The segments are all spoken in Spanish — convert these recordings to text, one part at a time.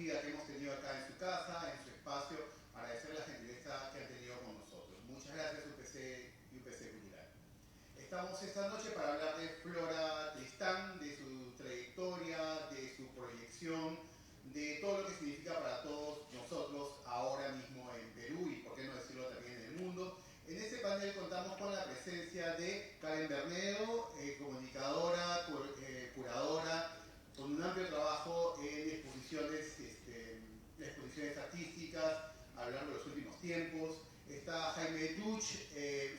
acogida que hemos tenido acá en su casa, en su espacio, agradecer la gentileza que han tenido con nosotros. Muchas gracias UPC y UPC Cultural. Estamos esta noche para hablar de Flora Tristán, de su trayectoria, de su proyección, de todo lo que significa para todos nosotros ahora mismo en Perú y por qué no decirlo también en el mundo. En este panel contamos con la presencia de Karen Bernedo, comunicadora, curadora, con un amplio trabajo en exposiciones artísticas a lo largo de los últimos tiempos. Está Jaime Duch,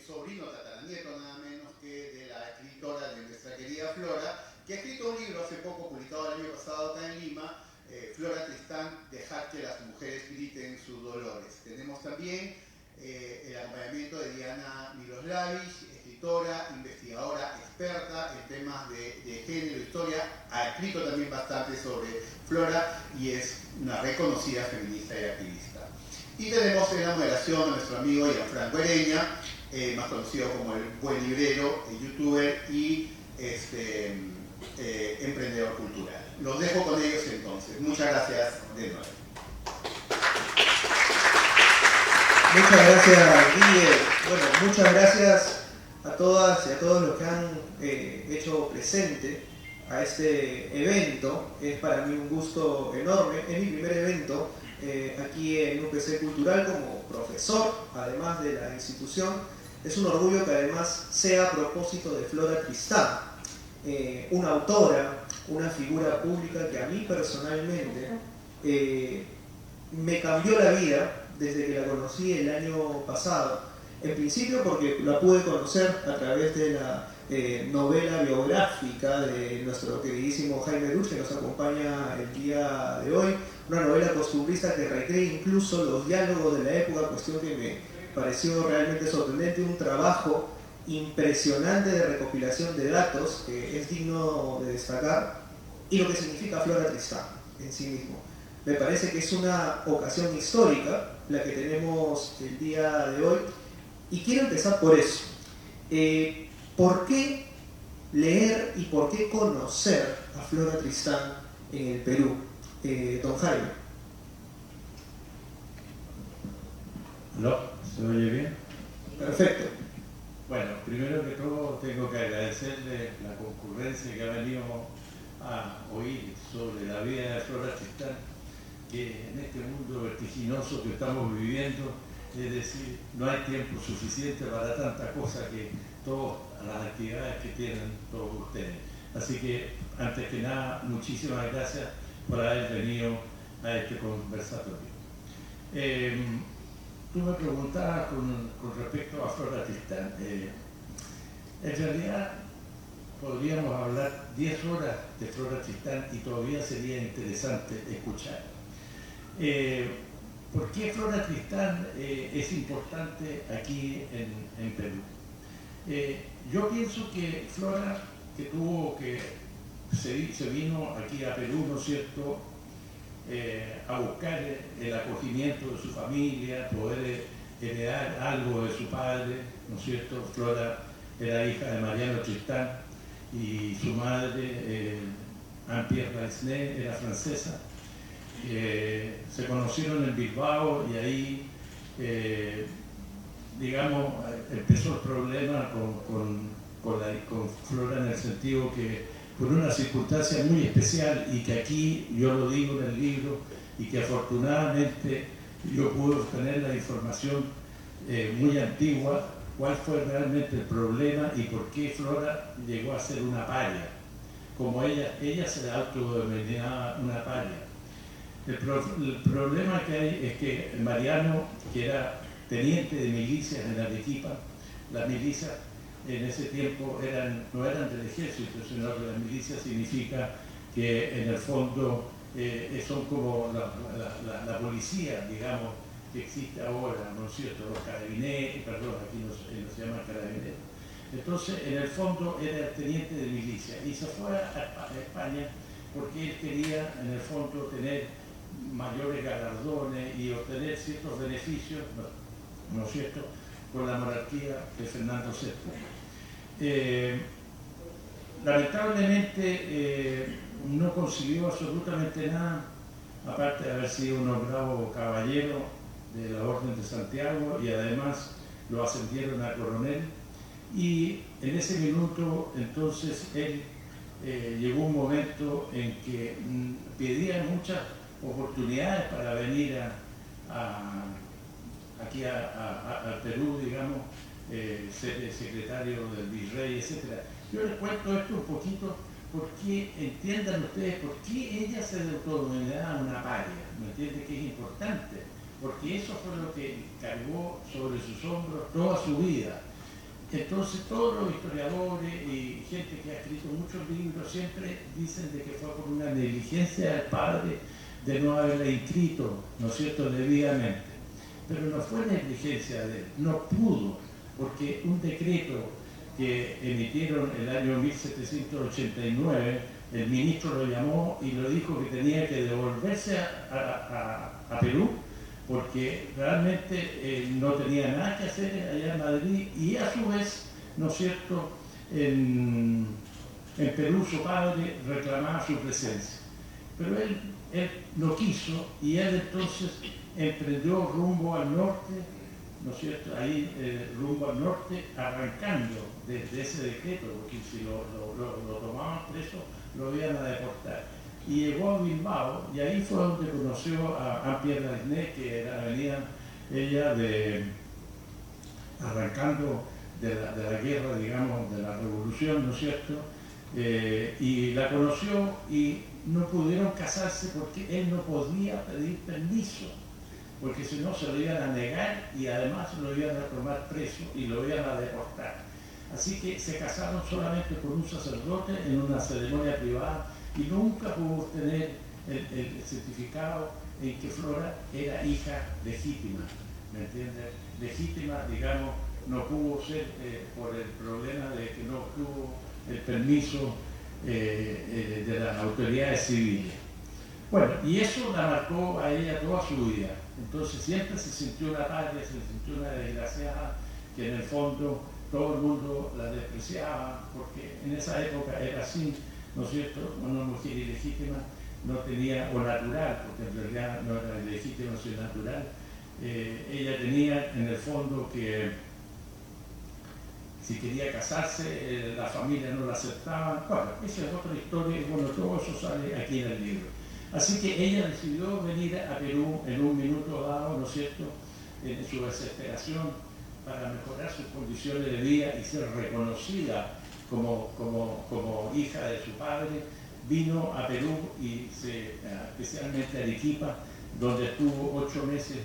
sobrino tataranieto nada menos que de la escritora de nuestra querida Flora, que ha escrito un libro hace poco, publicado el año pasado acá en Lima, Flora Tristán, Dejad que las mujeres griten sus dolores. Tenemos también el acompañamiento de Diana Miloslavich, escritora, investigadora, experta en temas de género, historia, ha escrito también bastante sobre Flora y es una reconocida feminista y activista. Y tenemos en la moderación a nuestro amigo Gianfranco Ereña, más conocido como el buen librero, youtuber y emprendedor cultural. Los dejo con ellos entonces. Muchas gracias de nuevo. Muchas gracias, Guille. Bueno, muchas gracias a todas y a todos los que han hecho presente a este evento. Es para mí un gusto enorme. Es mi primer evento aquí en UPC Cultural como profesor, además de la institución. Es un orgullo que además sea a propósito de Flora Tristán, una autora, una figura pública que a mí personalmente me cambió la vida desde que la conocí el año pasado. En principio porque la pude conocer a través de la novela biográfica de nuestro queridísimo Jaime Duch, que nos acompaña el día de hoy, una novela costumbrista que recrea incluso los diálogos de la época, cuestión que me pareció realmente sorprendente, un trabajo impresionante de recopilación de datos que es digno de destacar, y lo que significa Flora Tristán en sí mismo. Me parece que es una ocasión histórica la que tenemos el día de hoy, y quiero empezar por eso. ¿Por qué leer y por qué conocer a Flora Tristán en el Perú? Don Jaime. ¿No? ¿Se oye bien? Perfecto. Bueno, primero que todo tengo que agradecerle la concurrencia que ha venido a oír sobre la vida de Flora Tristán, que en este mundo vertiginoso que estamos viviendo, es decir, no hay tiempo suficiente para tanta cosa que todas las actividades que tienen todos ustedes. Así que, antes que nada, muchísimas gracias por haber venido a este conversatorio. Tú me preguntabas con respecto a Flora Tristán. En realidad, podríamos hablar 10 horas de Flora Tristán y todavía sería interesante escuchar. ¿Por qué Flora Tristán es importante aquí en Perú? Yo pienso que Flora, se vino aquí a Perú, ¿no es cierto?, a buscar el acogimiento de su familia, poder heredar algo de su padre, ¿no es cierto? Flora era hija de Mariano Tristán y su madre, Anne-Pierre Raisnet, era francesa. Se conocieron en Bilbao y ahí, digamos, empezó el problema con Flora, en el sentido que por una circunstancia muy especial, y que aquí yo lo digo en el libro, y que afortunadamente yo pude obtener la información muy antigua, cuál fue realmente el problema y por qué Flora llegó a ser una paria, como ella se autodenominaba una paria. El problema que hay es que Mariano, que era teniente de milicias en Arequipa, las milicias en ese tiempo no eran del ejército, sino que la milicia significa que en el fondo son como la policía, digamos, que existe ahora, ¿no es cierto? Los carabineros, perdón, aquí no se llama carabineros. Entonces, en el fondo era teniente de milicia y se fue a España porque él quería, en el fondo, tener mayores galardones y obtener ciertos beneficios, ¿no es cierto?, con la monarquía de Fernando VI. Lamentablemente no consiguió absolutamente nada aparte de haber sido nombrado caballero de la Orden de Santiago, y además lo ascendieron a coronel. Y en ese minuto entonces él llegó un momento en que pedía muchas oportunidades para venir aquí al Perú, digamos, ser secretario del virrey, etc. Yo les cuento esto un poquito porque entiendan ustedes por qué ella se autodenominaba una paria, ¿me entienden? Que es importante, porque eso fue lo que cargó sobre sus hombros toda su vida. Entonces todos los historiadores y gente que ha escrito muchos libros siempre dicen de que fue por una negligencia del padre de no haberla inscrito, ¿no es cierto?, debidamente. Pero no fue negligencia de él, no pudo, porque un decreto que emitieron el año 1789, el ministro lo llamó y lo dijo que tenía que devolverse a Perú, porque realmente no tenía nada que hacer allá en Madrid, y a su vez, ¿no es cierto?, en Perú su padre reclamaba su presencia. Pero él no quiso, y él entonces emprendió rumbo al norte, ¿no es cierto?, ahí rumbo al norte, arrancando desde ese decreto, porque si lo tomaban preso, lo iban a deportar. Y llegó a Bilbao, y ahí fue donde conoció a Pierre Lasné, que venía ella arrancando de la guerra, digamos, de la revolución, ¿no es cierto? Y la conoció y no pudieron casarse porque él no podía pedir permiso, porque si no se lo iban a negar y además lo iban a tomar preso y lo iban a deportar. Así que se casaron solamente con un sacerdote en una ceremonia privada, y nunca pudo obtener el certificado en que Flora era hija legítima, ¿me entiendes? Legítima, digamos, no pudo ser por el problema de que no obtuvo el permiso de las autoridades civiles. Bueno, y eso la marcó a ella toda su vida. Entonces siempre se sintió una padre, se sintió una desgraciada, que en el fondo todo el mundo la despreciaba, porque en esa época era así, ¿no es cierto? Una mujer ilegítima no tenía, o natural, porque en realidad no era ilegítima, sino natural. Ella tenía en el fondo que si quería casarse, la familia no la aceptaba. Bueno, esa es otra historia, y bueno, todo eso sale aquí en el libro. Así que ella decidió venir a Perú en un minuto dado, ¿no es cierto?, en su desesperación, para mejorar sus condiciones de vida y ser reconocida como hija de su padre. Vino a Perú y especialmente a Arequipa, donde estuvo 8 meses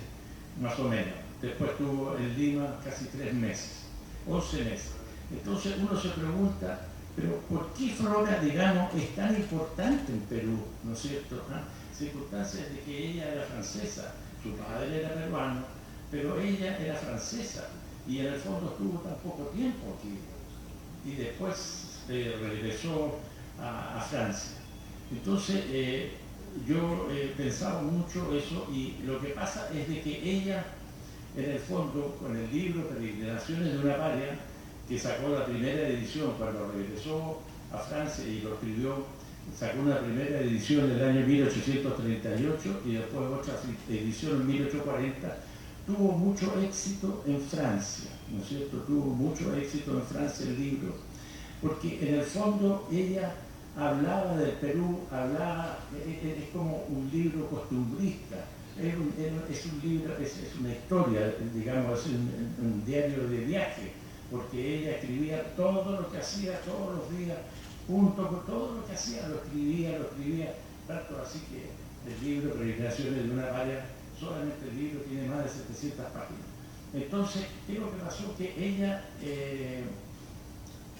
más o menos. Después estuvo en Lima casi 3 meses, 11 meses. Entonces uno se pregunta, pero ¿por qué Flora, digamos, es tan importante en Perú, ¿no es cierto? Circunstancias de que ella era francesa, su padre era peruano, pero ella era francesa y en el fondo estuvo tan poco tiempo aquí. Y después regresó a Francia. Entonces yo pensaba mucho eso, y lo que pasa es de que ella, en el fondo, con el libro Peregrinaciones de una paria, que sacó la primera edición cuando regresó a Francia y lo escribió, sacó una primera edición en el año 1838 y después otra edición en 1840, tuvo mucho éxito en Francia, ¿no es cierto? Tuvo mucho éxito en Francia el libro, porque en el fondo ella hablaba del Perú, es como un libro costumbrista, es un libro, es una historia, digamos, es un diario de viaje, porque ella escribía todo lo que hacía todos los días, junto con todo lo que hacía, lo escribía, tanto así que el libro Peregrinaciones de una paria, solamente el libro tiene más de 700 páginas. Entonces, ¿qué es lo que pasó? Que ella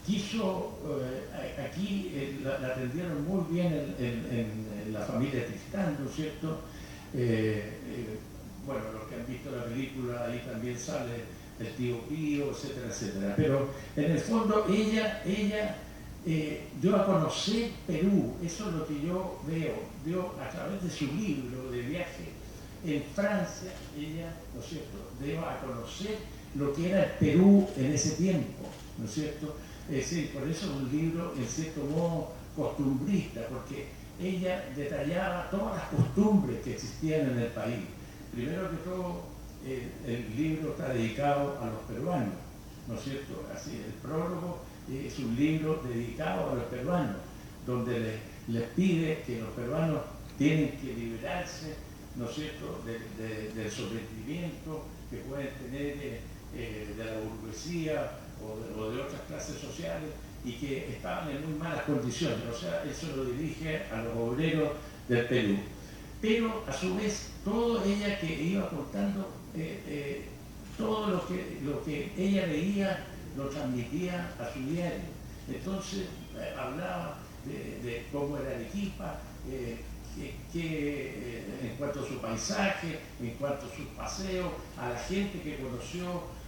quiso, aquí la atendieron muy bien en la familia Tristán, ¿no es cierto? Bueno, los que han visto la película, ahí también sale el tío Pío, etcétera, etcétera. Pero en el fondo ella dio a conocer Perú, eso es lo que yo veo a través de su libro de viaje. En Francia, ella, ¿no es cierto?, dio a conocer lo que era el Perú en ese tiempo, ¿no es cierto? Es decir, por eso es un libro, en cierto modo, costumbrista, porque ella detallaba todas las costumbres que existían en el país. Primero que todo, el libro está dedicado a los peruanos, ¿no es cierto? Así, el prólogo es un libro dedicado a los peruanos, donde les pide que los peruanos tienen que liberarse, ¿no es cierto?, del sometimiento que pueden tener de la burguesía o de otras clases sociales, y que estaban en muy malas condiciones. O sea, eso lo dirige a los obreros del Perú. Pero a su vez, todo ella que iba contando, todo lo que ella veía lo transmitía a su diario. Entonces hablaba de cómo era Arequipa, en cuanto a su paisaje, en cuanto a sus paseos, a la gente que conoció.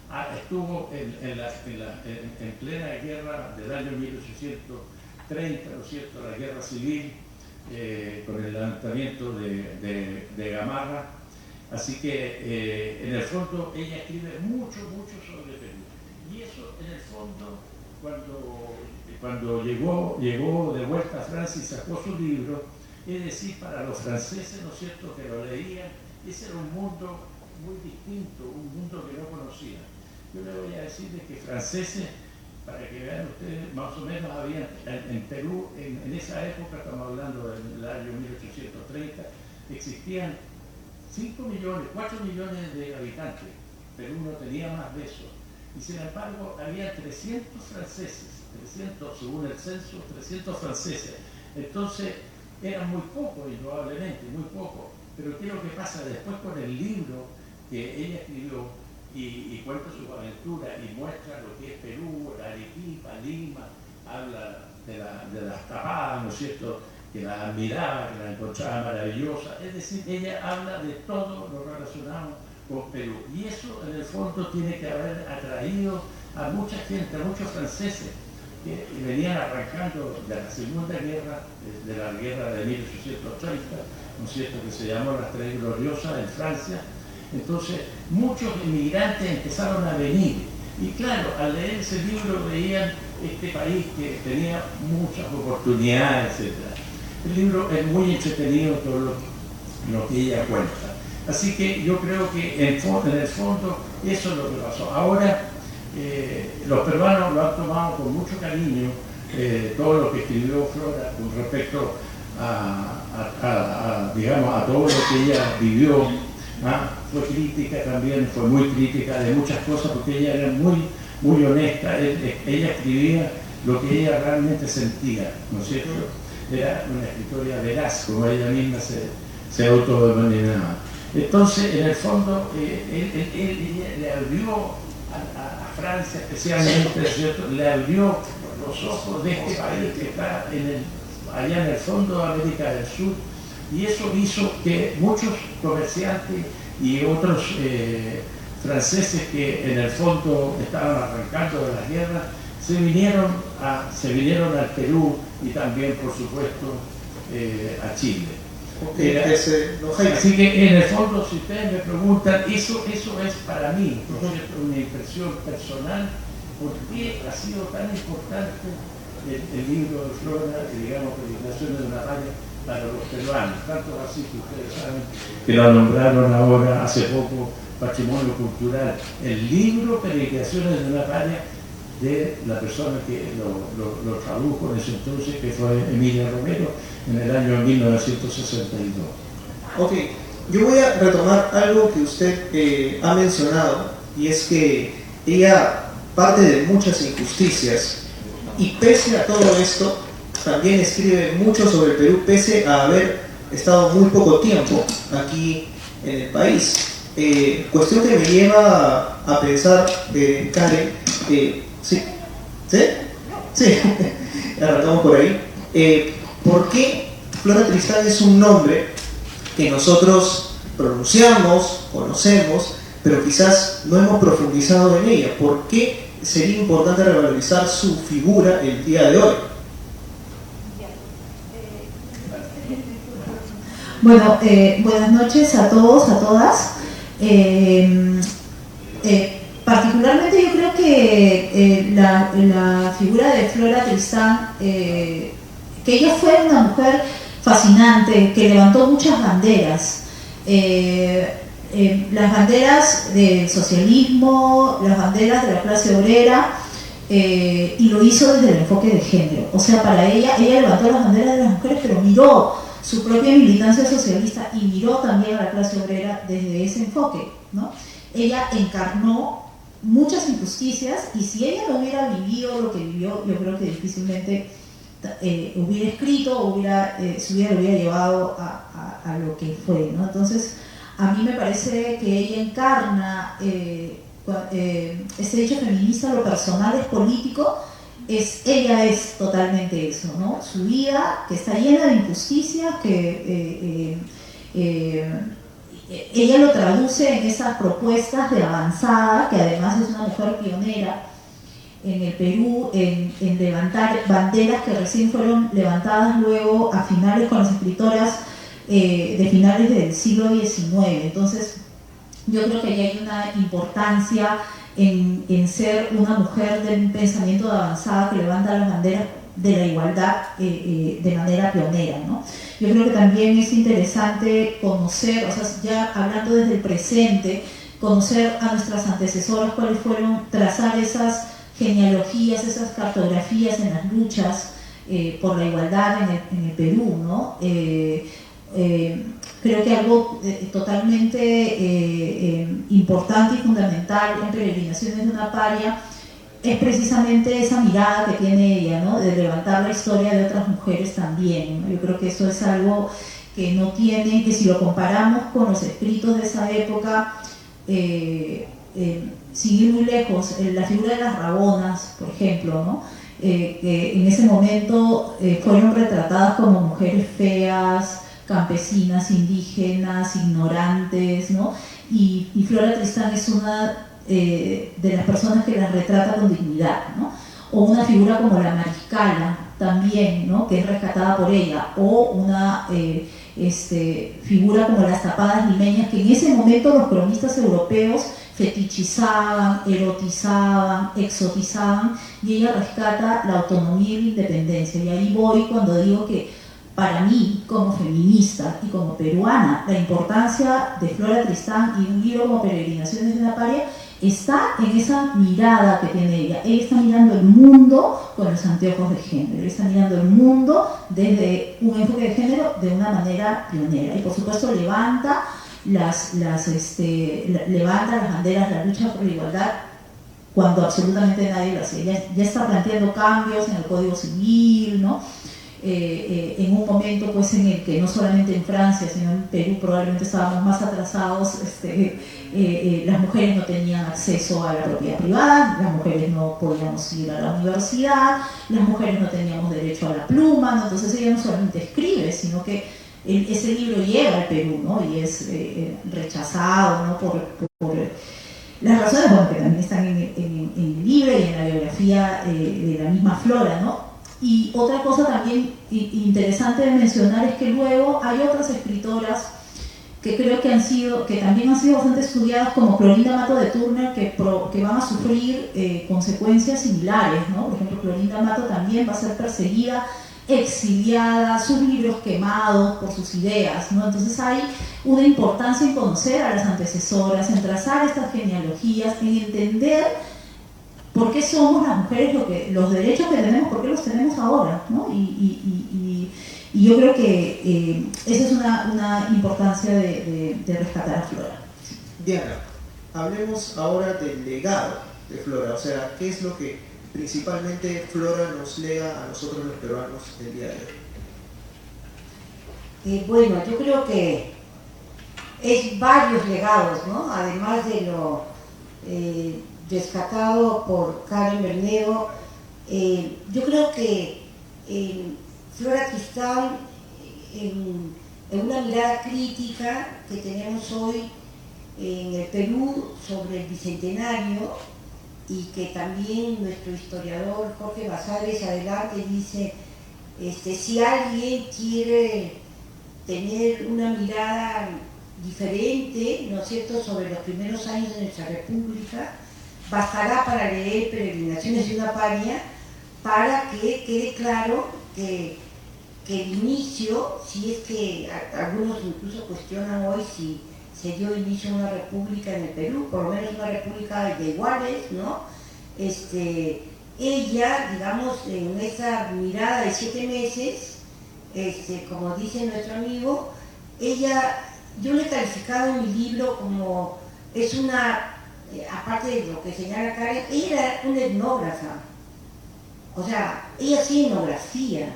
Estuvo en plena guerra del año 1830, ¿no es cierto?, la guerra civil, con el levantamiento de Gamarra. Así que en el fondo ella escribe mucho sobre Perú. Y eso en el fondo, cuando llegó de vuelta a Francia y sacó su libro, es decir, para los franceses, ¿no es cierto?, que lo leían, ese era un mundo muy distinto, un mundo que no conocían. Yo le voy a decir de que franceses, para que vean ustedes, más o menos había en Perú, en esa época, estamos hablando del año 1830, existían 5 millones, 4 millones de habitantes. Perú no tenía más de eso. Y sin embargo, había 300 franceses, 300, según el censo, 300 franceses. Entonces, eran muy pocos, indudablemente, muy pocos. Pero ¿qué es lo que pasa después con el libro que ella escribió y cuenta sus aventuras y muestra lo que es Perú, Arequipa, Lima, habla de las tapadas, ¿no es cierto?, que la admiraba, que la encontraba maravillosa? Es decir, ella habla de todo lo relacionado con Perú. Y eso, en el fondo, tiene que haber atraído a mucha gente, a muchos franceses que venían arrancando de la Segunda Guerra, de la guerra de 1830, ¿no es cierto?, que se llamó las Tres Gloriosas en Francia. Entonces, muchos inmigrantes empezaron a venir. Y claro, al leer ese libro veían este país que tenía muchas oportunidades, etc. El libro es muy entretenido, todo lo que ella cuenta. Así que yo creo que en el fondo eso es lo que pasó. Ahora, los peruanos lo han tomado con mucho cariño, todo lo que escribió Flora con respecto digamos, a todo lo que ella vivió. Fue crítica también, fue muy crítica de muchas cosas, porque ella era muy honesta. Ella escribía lo que ella realmente sentía, ¿no es cierto? Era una escritora veraz, como ella misma se autodenominaba. Entonces, en el fondo, ella le abrió a Francia especialmente, ¿cierto?, le abrió los ojos de este país que está allá en el fondo de América del Sur. Y eso hizo que muchos comerciantes y otros franceses que en el fondo estaban arrancando de la guerra se vinieron al Perú y también, por supuesto, a Chile. Así que en el fondo, si ustedes me preguntan, eso es para mí, ¿no es cierto?, una impresión personal. ¿Por qué ha sido tan importante el libro de Flora, digamos, Peregrinaciones de una Palla, para los peruanos? Tanto así que ustedes saben que lo nombraron ahora hace poco Patrimonio Cultural. El libro Peregrinaciones de una Palla, de la persona que lo tradujo en ese entonces, que fue Emilia Romero, en el año 1962. Ok, yo voy a retomar algo que usted ha mencionado, y es que ella parte de muchas injusticias, y pese a todo esto, también escribe mucho sobre el Perú, pese a haber estado muy poco tiempo aquí en el país. Cuestión que me lleva a pensar, Karen, ¿sí? Arrancamos por ahí. ¿Por qué Flora Tristán es un nombre que nosotros pronunciamos, conocemos, pero quizás no hemos profundizado en ella? ¿Por qué sería importante revalorizar su figura el día de hoy? Bueno, buenas noches a todos, a todas. Particularmente yo creo que la figura de Flora Tristán, que ella fue una mujer fascinante, que levantó muchas banderas. Las banderas del socialismo, las banderas de la clase obrera, y lo hizo desde el enfoque de género. O sea, para ella levantó las banderas de las mujeres, pero miró su propia militancia socialista y miró también a la clase obrera desde ese enfoque, ¿no? Ella encarnó muchas injusticias, y si ella no hubiera vivido lo que vivió, yo creo que difícilmente hubiera escrito, o su vida lo hubiera llevado a lo que fue, ¿no? Entonces, a mí me parece que ella encarna ese hecho feminista, lo personal es político, ella es totalmente eso, ¿no? Su vida, que está llena de injusticias, que ella lo traduce en esas propuestas de avanzada, que además es una mujer pionera en el Perú, en levantar banderas que recién fueron levantadas luego a finales con las escritoras de finales del siglo XIX. Entonces, yo creo que ahí hay una importancia en ser una mujer de un pensamiento de avanzada que levanta las banderas de la igualdad de manera pionera, ¿no? Yo creo que también es interesante conocer, o sea, ya hablando desde el presente, conocer a nuestras antecesoras, cuáles fueron, trazar esas genealogías, esas cartografías en las luchas por la igualdad en el Perú, ¿no? Creo que algo totalmente importante y fundamental en Peregrinaciones de una Paria es precisamente esa mirada que tiene ella, ¿no? De levantar la historia de otras mujeres también, ¿no? Yo creo que eso es algo que no tiene, que si lo comparamos con los escritos de esa época, sin ir muy lejos, la figura de las Rabonas, por ejemplo, ¿no? Que en ese momento fueron retratadas como mujeres feas, campesinas, indígenas, ignorantes, ¿no? Y Flora Tristán es una de las personas que las retrata con dignidad, ¿no? O una figura como la Mariscala también, ¿no? Que es rescatada por ella, o una figura como las Tapadas Limeñas, que en ese momento los cronistas europeos fetichizaban, erotizaban, exotizaban, y ella rescata la autonomía y la independencia. Y ahí voy cuando digo que para mí, como feminista y como peruana, la importancia de Flora Tristán y un libro como Peregrinaciones de una Paria está en esa mirada que tiene ella. Ella está mirando el mundo con los anteojos de género, ella está mirando el mundo desde un enfoque de género de una manera pionera. Y por supuesto levanta levanta las banderas, la lucha por la igualdad, cuando absolutamente nadie lo hace. Ella ya está planteando cambios en el Código Civil, ¿no? En un momento pues en el que no solamente en Francia sino en Perú probablemente estábamos más atrasados, las mujeres no tenían acceso a la propiedad privada, las mujeres no podíamos ir a la universidad, las mujeres no teníamos derecho a la pluma, ¿no? Entonces ella no solamente escribe, sino que ese libro llega al Perú, ¿no? Y es rechazado, ¿no? por las razones, bueno, que también están en el libro y en la biografía de la misma Flora, ¿no? Y otra cosa también interesante de mencionar es que luego hay otras escritoras que creo que también han sido bastante estudiadas, como Clorinda Mato de Turner, que van a sufrir consecuencias similares, ¿no? Por ejemplo, Clorinda Mato también va a ser perseguida, exiliada, sus libros quemados por sus ideas, ¿no? Entonces hay una importancia en conocer a las antecesoras, en trazar estas genealogías, en entender por qué somos las mujeres, los derechos que tenemos, por qué los tenemos ahora, ¿no? Y yo creo que esa es una importancia de rescatar a Flora. Diana, hablemos ahora del legado de Flora, o sea, ¿qué es lo que principalmente Flora nos lega a nosotros los peruanos el día de hoy? Bueno, yo creo que es varios legados, ¿no? Además de lo rescatado por Karen Bernedo, yo creo que Flora Tristán, en una mirada crítica que tenemos hoy en el Perú sobre el Bicentenario, y que también nuestro historiador Jorge Basares adelante dice, si alguien quiere tener una mirada diferente, ¿no es cierto?, sobre los primeros años de nuestra República, bastará para leer Peregrinaciones de una Paria para que quede claro que que el inicio, si es que algunos incluso cuestionan hoy si se dio inicio a una república en el Perú, por lo menos una república de iguales, ¿no? Ella, digamos, en esa mirada de 7 meses, como dice nuestro amigo, ella, yo le he calificado en mi libro como, es una, aparte de lo que señala Karen, ella era una etnógrafa, o sea, ella hacía etnografía,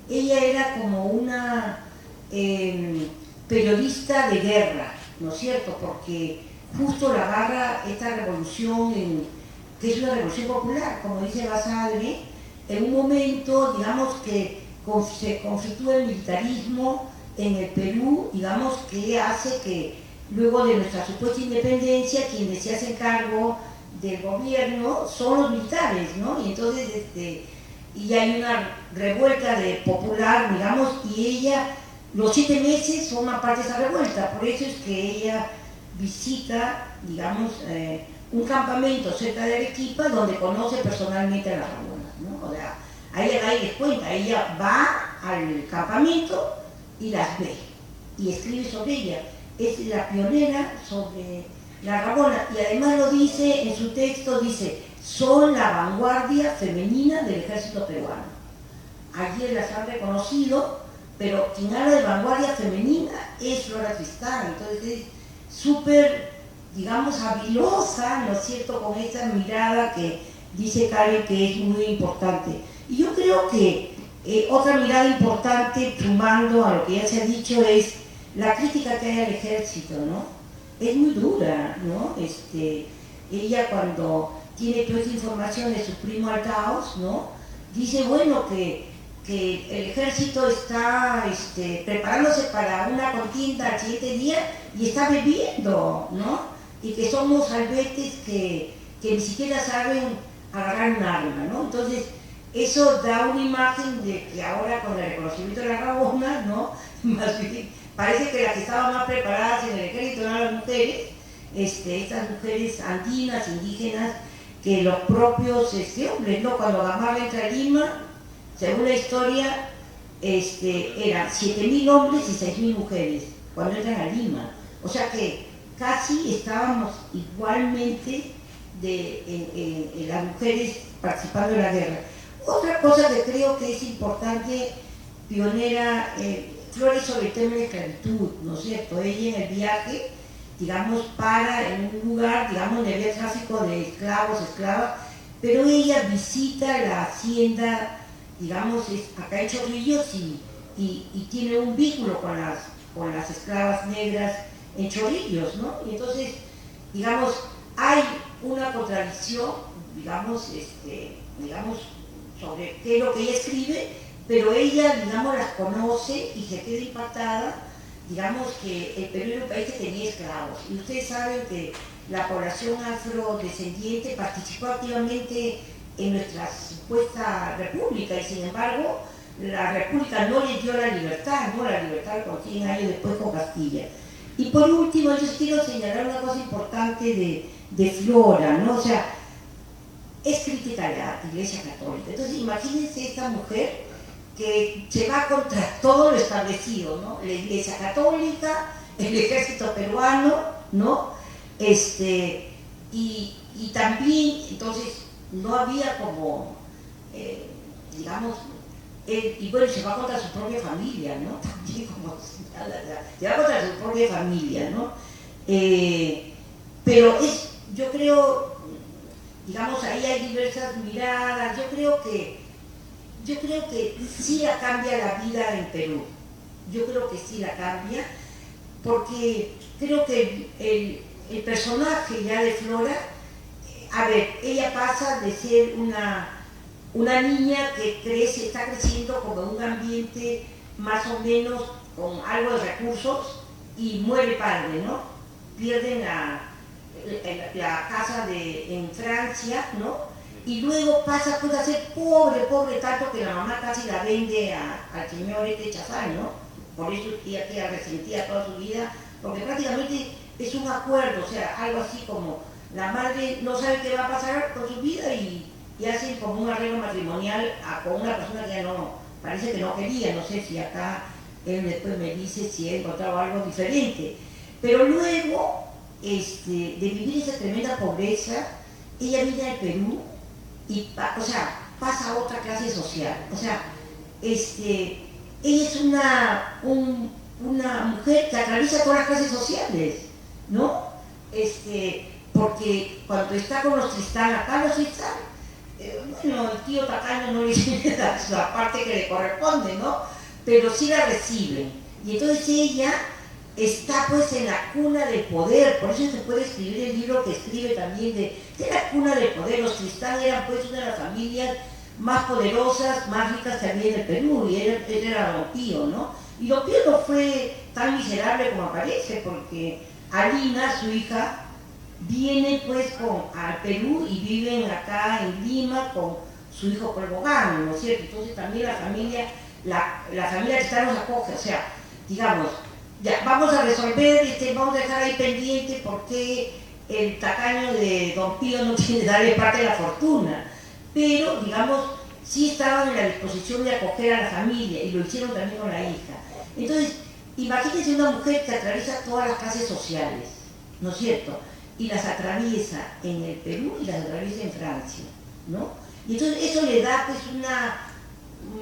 ella era como una periodista de guerra, ¿no es cierto? Porque justo la agarra esta revolución, que es una revolución popular, como dice Basadre, en un momento, digamos, que se conflictúa el militarismo en el Perú, digamos, que hace que luego de nuestra supuesta independencia, quienes se hacen cargo del gobierno son los militares, ¿no? Y entonces, y hay una revuelta popular, digamos, y ella, los 7 meses forma parte de esa revuelta, por eso es que ella visita, digamos, un campamento cerca de Arequipa donde conoce personalmente a las rabonas, ¿no? O sea, a ella nadie les cuenta, ella va al campamento y las ve y escribe sobre ella. Es la pionera sobre la rabona y además lo dice en su texto, dice, son la vanguardia femenina del ejército peruano. Ayer las han reconocido, pero quien habla de vanguardia femenina es Flora Tristán, entonces es súper, digamos, habilosa, ¿no es cierto?, con esa mirada que dice Karen que es muy importante. Y yo creo que otra mirada importante, sumando a lo que ya se ha dicho, es la crítica que hay al ejército, ¿no? Es muy dura, ¿no? Ella cuando tiene toda esa información de su primo Altaos, ¿no? Dice, bueno, que el ejército está preparándose para una contienda al siguiente día y está bebiendo, ¿no? Y que somos albetes que ni siquiera saben agarrar un arma, ¿no? Entonces, eso da una imagen de que ahora con el reconocimiento de las rabonas, ¿no? Más bien, parece que las que estaban más preparadas en el ejército eran las mujeres, estas mujeres andinas, indígenas, que los propios hombres, ¿no? Cuando Gamarra entra a Lima, según la historia, eran 7.000 hombres y 6.000 mujeres cuando entran a Lima. O sea que casi estábamos igualmente en las mujeres participando en la guerra. Otra cosa que creo que es importante, pionera, Flores sobre el tema de la esclavitud, ¿no es cierto? Ella en el viaje, digamos, para en un lugar, digamos, donde había tráfico de esclavos, esclavas, pero ella visita la hacienda, digamos, acá en Chorrillos y tiene un vínculo con las esclavas negras en Chorrillos, ¿no? Y entonces, digamos, hay una contradicción, digamos, sobre qué es lo que ella escribe, pero ella, digamos, las conoce y se queda impactada, digamos, que el Perú era un país que tenía esclavos. Y ustedes saben que la población afrodescendiente participó activamente en nuestra supuesta república y sin embargo la república no les dio la libertad, ¿no? La libertad la consiguen años después con Castilla. Y por último, yo quiero señalar una cosa importante de Flora, ¿no? O sea, es crítica a la Iglesia Católica. Entonces, imagínense esta mujer que se va contra todo lo establecido, ¿no? La Iglesia Católica, el ejército peruano, ¿no? Y también, entonces, no había como, digamos, y bueno, se va contra su propia familia, ¿no? También como se va contra su propia familia, ¿no? Pero yo creo, digamos, ahí hay diversas miradas, yo creo que sí la cambia la vida en Perú, yo creo que sí la cambia, porque creo que el personaje ya de Flora, a ver, ella pasa de ser una niña que está creciendo como en un ambiente más o menos con algo de recursos y muere padre, ¿no? Pierden la casa en Francia, ¿no? Y luego pasa pues a ser pobre, tanto que la mamá casi la vende al señor Chazán, ¿no? Por eso ella queda resentida toda su vida, porque prácticamente es un acuerdo, o sea, algo así como la madre no sabe qué va a pasar con su vida y hacen como un arreglo matrimonial con una persona que ya parece que no quería, no sé si acá él después me dice si he encontrado algo diferente. Pero luego de vivir esa tremenda pobreza, ella viene al Perú y pasa a otra clase social. O sea, ella es una mujer que atraviesa todas las clases sociales, ¿no? Porque cuando está con los Tristán, acá los Tristán, bueno, el tío tacaño no le tiene la parte que le corresponde, ¿no? Pero sí la reciben. Y entonces ella está pues en la cuna del poder, por eso se puede escribir el libro que escribe también de la cuna del poder. Los Tristán eran pues una de las familias más poderosas, más ricas que había en el Perú, y él era Don Pío, ¿no? Y Don Pío no fue tan miserable como parece, porque Alina, su hija, viene pues al Perú y viven acá en Lima con su hijo Colbogán, ¿no es cierto? Entonces también la familia Tristán nos acoge, o sea, digamos, ya, vamos a resolver, vamos a dejar ahí pendiente por qué el tacaño de Don Pío no quiere darle parte de la fortuna, pero, digamos, sí estaban en la disposición de acoger a la familia, y lo hicieron también con la hija. Entonces, imagínense una mujer que atraviesa todas las clases sociales, ¿no es cierto? Y las atraviesa en el Perú y las atraviesa en Francia, ¿no? Y entonces eso le da pues una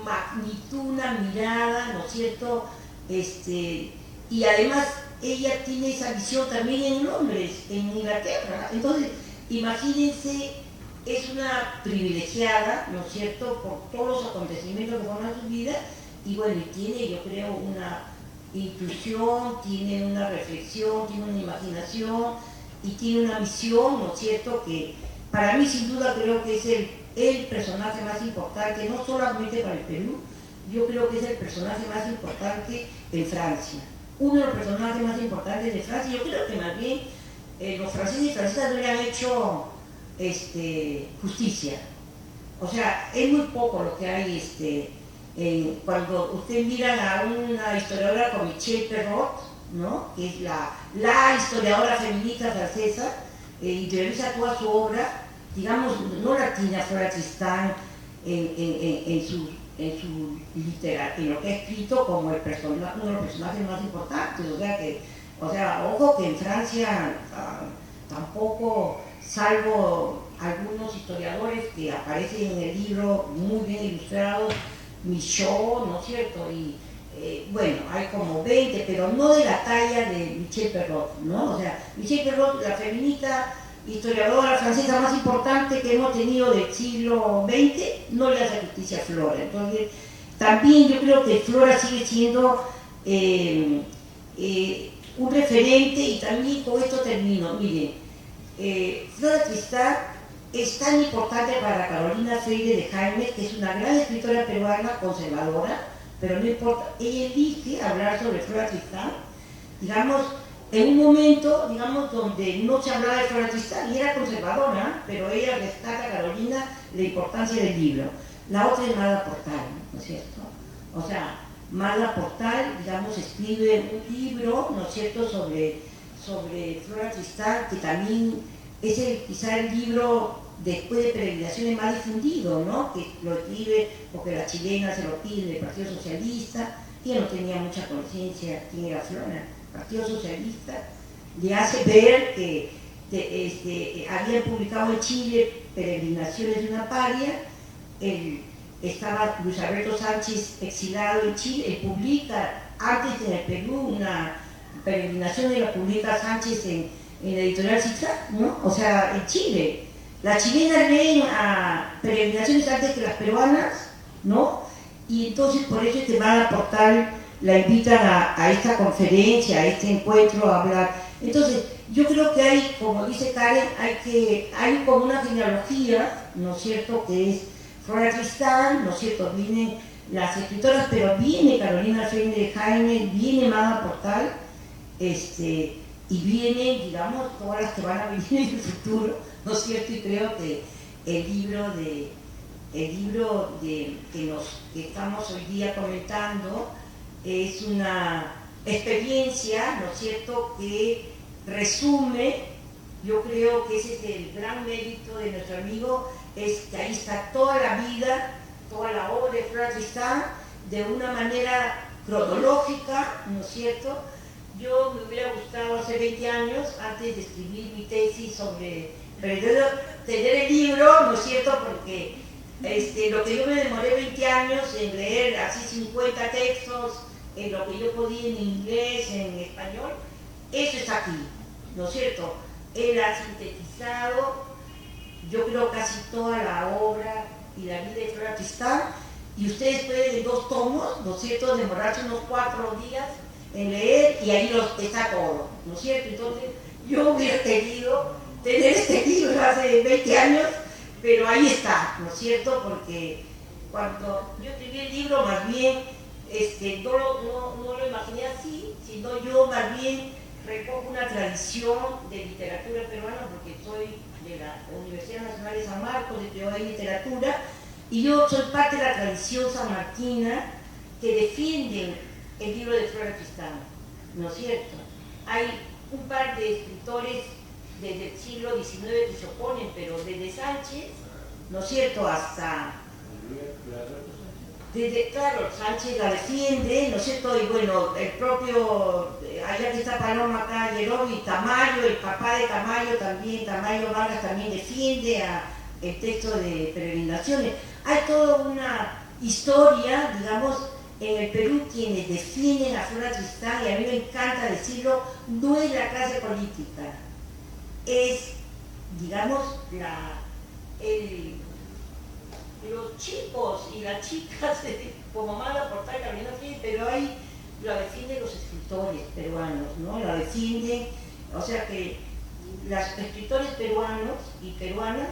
magnitud, una mirada, ¿no es cierto? Y además ella tiene esa visión también en Londres, en Inglaterra. Entonces, imagínense, es una privilegiada, ¿no es cierto?, por todos los acontecimientos que forman su vida, y bueno, y tiene, yo creo, una intuición, tiene una reflexión, tiene una imaginación y tiene una misión, ¿no es cierto?, que para mí sin duda creo que es el personaje más importante, no solamente para el Perú, yo creo que es el personaje más importante en Francia, uno de los personajes más importantes de Francia. Yo creo que más bien los franceses y francesas no le han hecho justicia. O sea, es muy poco lo que hay, cuando usted mira a una historiadora como Michel Perrot, ¿no?, que es la historiadora feminista francesa, y revisa toda su obra, digamos, no la tiene a Flora Tristán en lo que ha escrito como uno de los personajes más importantes. O sea, ojo que en Francia tampoco, salvo algunos historiadores que aparecen en el libro muy bien ilustrados, Michaud, ¿no es cierto? Y bueno, hay como 20, pero no de la talla de Michel Perrot, ¿no? O sea, Michel Perrot, la feminista historiadora francesa más importante que hemos tenido del siglo XX, no le hace justicia a Flora. Entonces, también yo creo que Flora sigue siendo un referente, y también con esto termino. Miren, Flora Tristán es tan importante para Carolina Freire de Jaime, que es una gran escritora peruana conservadora, pero no importa, ella elige hablar sobre Flora Tristán, digamos, en un momento, digamos, donde no se hablaba de Flora Tristán y era conservadora, pero ella destaca a Carolina la importancia del libro. La otra es Magda Portal, ¿no es cierto? O sea, Magda Portal, digamos, escribe un libro, ¿no es cierto?, sobre Flora Tristán, que también es quizá el libro después de Peregrinaciones más difundido, ¿no?, que lo escribe porque la chilena se lo pide del Partido Socialista. Ella no tenía mucha conciencia quién era Flora. Partido Socialista le hace ver que habían publicado en Chile Peregrinaciones de una paria. Estaba Luis Alberto Sánchez exilado en Chile, él publica antes en el Perú una peregrinación, y la publica Sánchez en la editorial Citra, ¿no? O sea, en Chile. Las chilenas leen a Peregrinaciones antes que las peruanas, ¿no? Y entonces por eso Magda Portal la invitan a esta conferencia, a este encuentro, a hablar. Entonces, yo creo que hay, como dice Karen, hay como una genealogía, ¿no es cierto?, que es Flora Tristán, ¿no es cierto?, vienen las escritoras, pero viene Carolina Freire de Jaime, viene Magda Portal, y vienen, digamos, todas las que van a venir en el futuro, ¿no es cierto? Y creo que el libro que estamos hoy día comentando es una experiencia, ¿no es cierto?, que resume, yo creo que ese es el gran mérito de nuestro amigo, es que ahí está toda la vida, toda la obra de Flora Tristán, de una manera cronológica, ¿no es cierto? Yo me hubiera gustado hace 20 años, antes de escribir mi tesis sobre tener el libro, ¿no es cierto? Porque lo que yo me demoré 20 años en leer así 50 textos, en lo que yo podía en inglés, en español, eso está aquí, ¿no es cierto? Él ha sintetizado, yo creo, casi toda la obra y la vida de Flora Tristán, y ustedes pueden en 2 tomos, ¿no es cierto?, demorarse unos 4 días en leer y ahí está todo, ¿no es cierto? Entonces, yo hubiera querido tener este libro hace 20 años, pero ahí está, ¿no es cierto? Porque cuando yo escribí el libro, más bien, no lo imaginé así, sino yo más bien recojo una tradición de literatura peruana, porque soy de la Universidad Nacional de San Marcos, estudié ahí literatura, y yo soy parte de la tradición sanmarquina que defiende el libro de Flora Tristán, ¿no es cierto? Hay un par de escritores desde el siglo XIX que se oponen, pero desde Sánchez, ¿no es cierto?, hasta... claro, Sánchez la defiende, ¿no es cierto? Y bueno, el propio, allá que está Paloma acá, Yerobi, Tamayo, el papá de Tamayo también, Tamayo Vargas también defiende el texto de Peregrinaciones. Hay toda una historia, digamos, en el Perú quienes defienden a Flora Tristán, y a mí me encanta decirlo, no es la clase política, es, digamos, los chicos y las chicas, como Mala Portal, Carolina Freire, pero ahí la defienden los escritores peruanos, ¿no? La defienden, o sea que los escritores peruanos y peruanas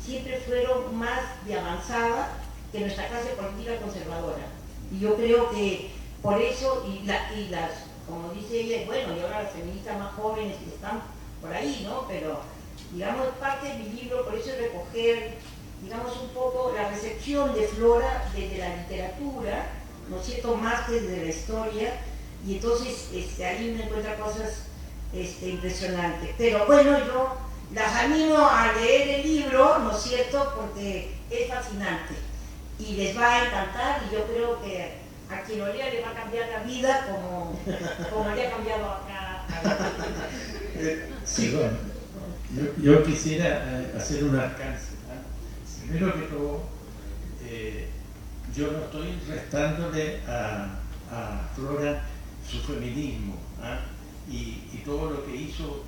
siempre fueron más de avanzada que nuestra clase política conservadora. Y yo creo que por eso, y las, como dice ella, bueno, y ahora las feministas más jóvenes que están por ahí, ¿no? Pero, digamos, parte de mi libro, por eso es recoger, digamos, un poco la recepción de Flora desde la literatura, ¿no es cierto?, más que desde la historia, y entonces ahí uno encuentra cosas impresionantes. Pero bueno, yo las animo a leer el libro, ¿no es cierto?, porque es fascinante y les va a encantar, y yo creo que a quien lo lea le va a cambiar la vida como le ha cambiado acá a la Sí, bueno, yo quisiera hacer un alcance. Primero que todo, yo no estoy restándole a Flora su feminismo, y todo lo que hizo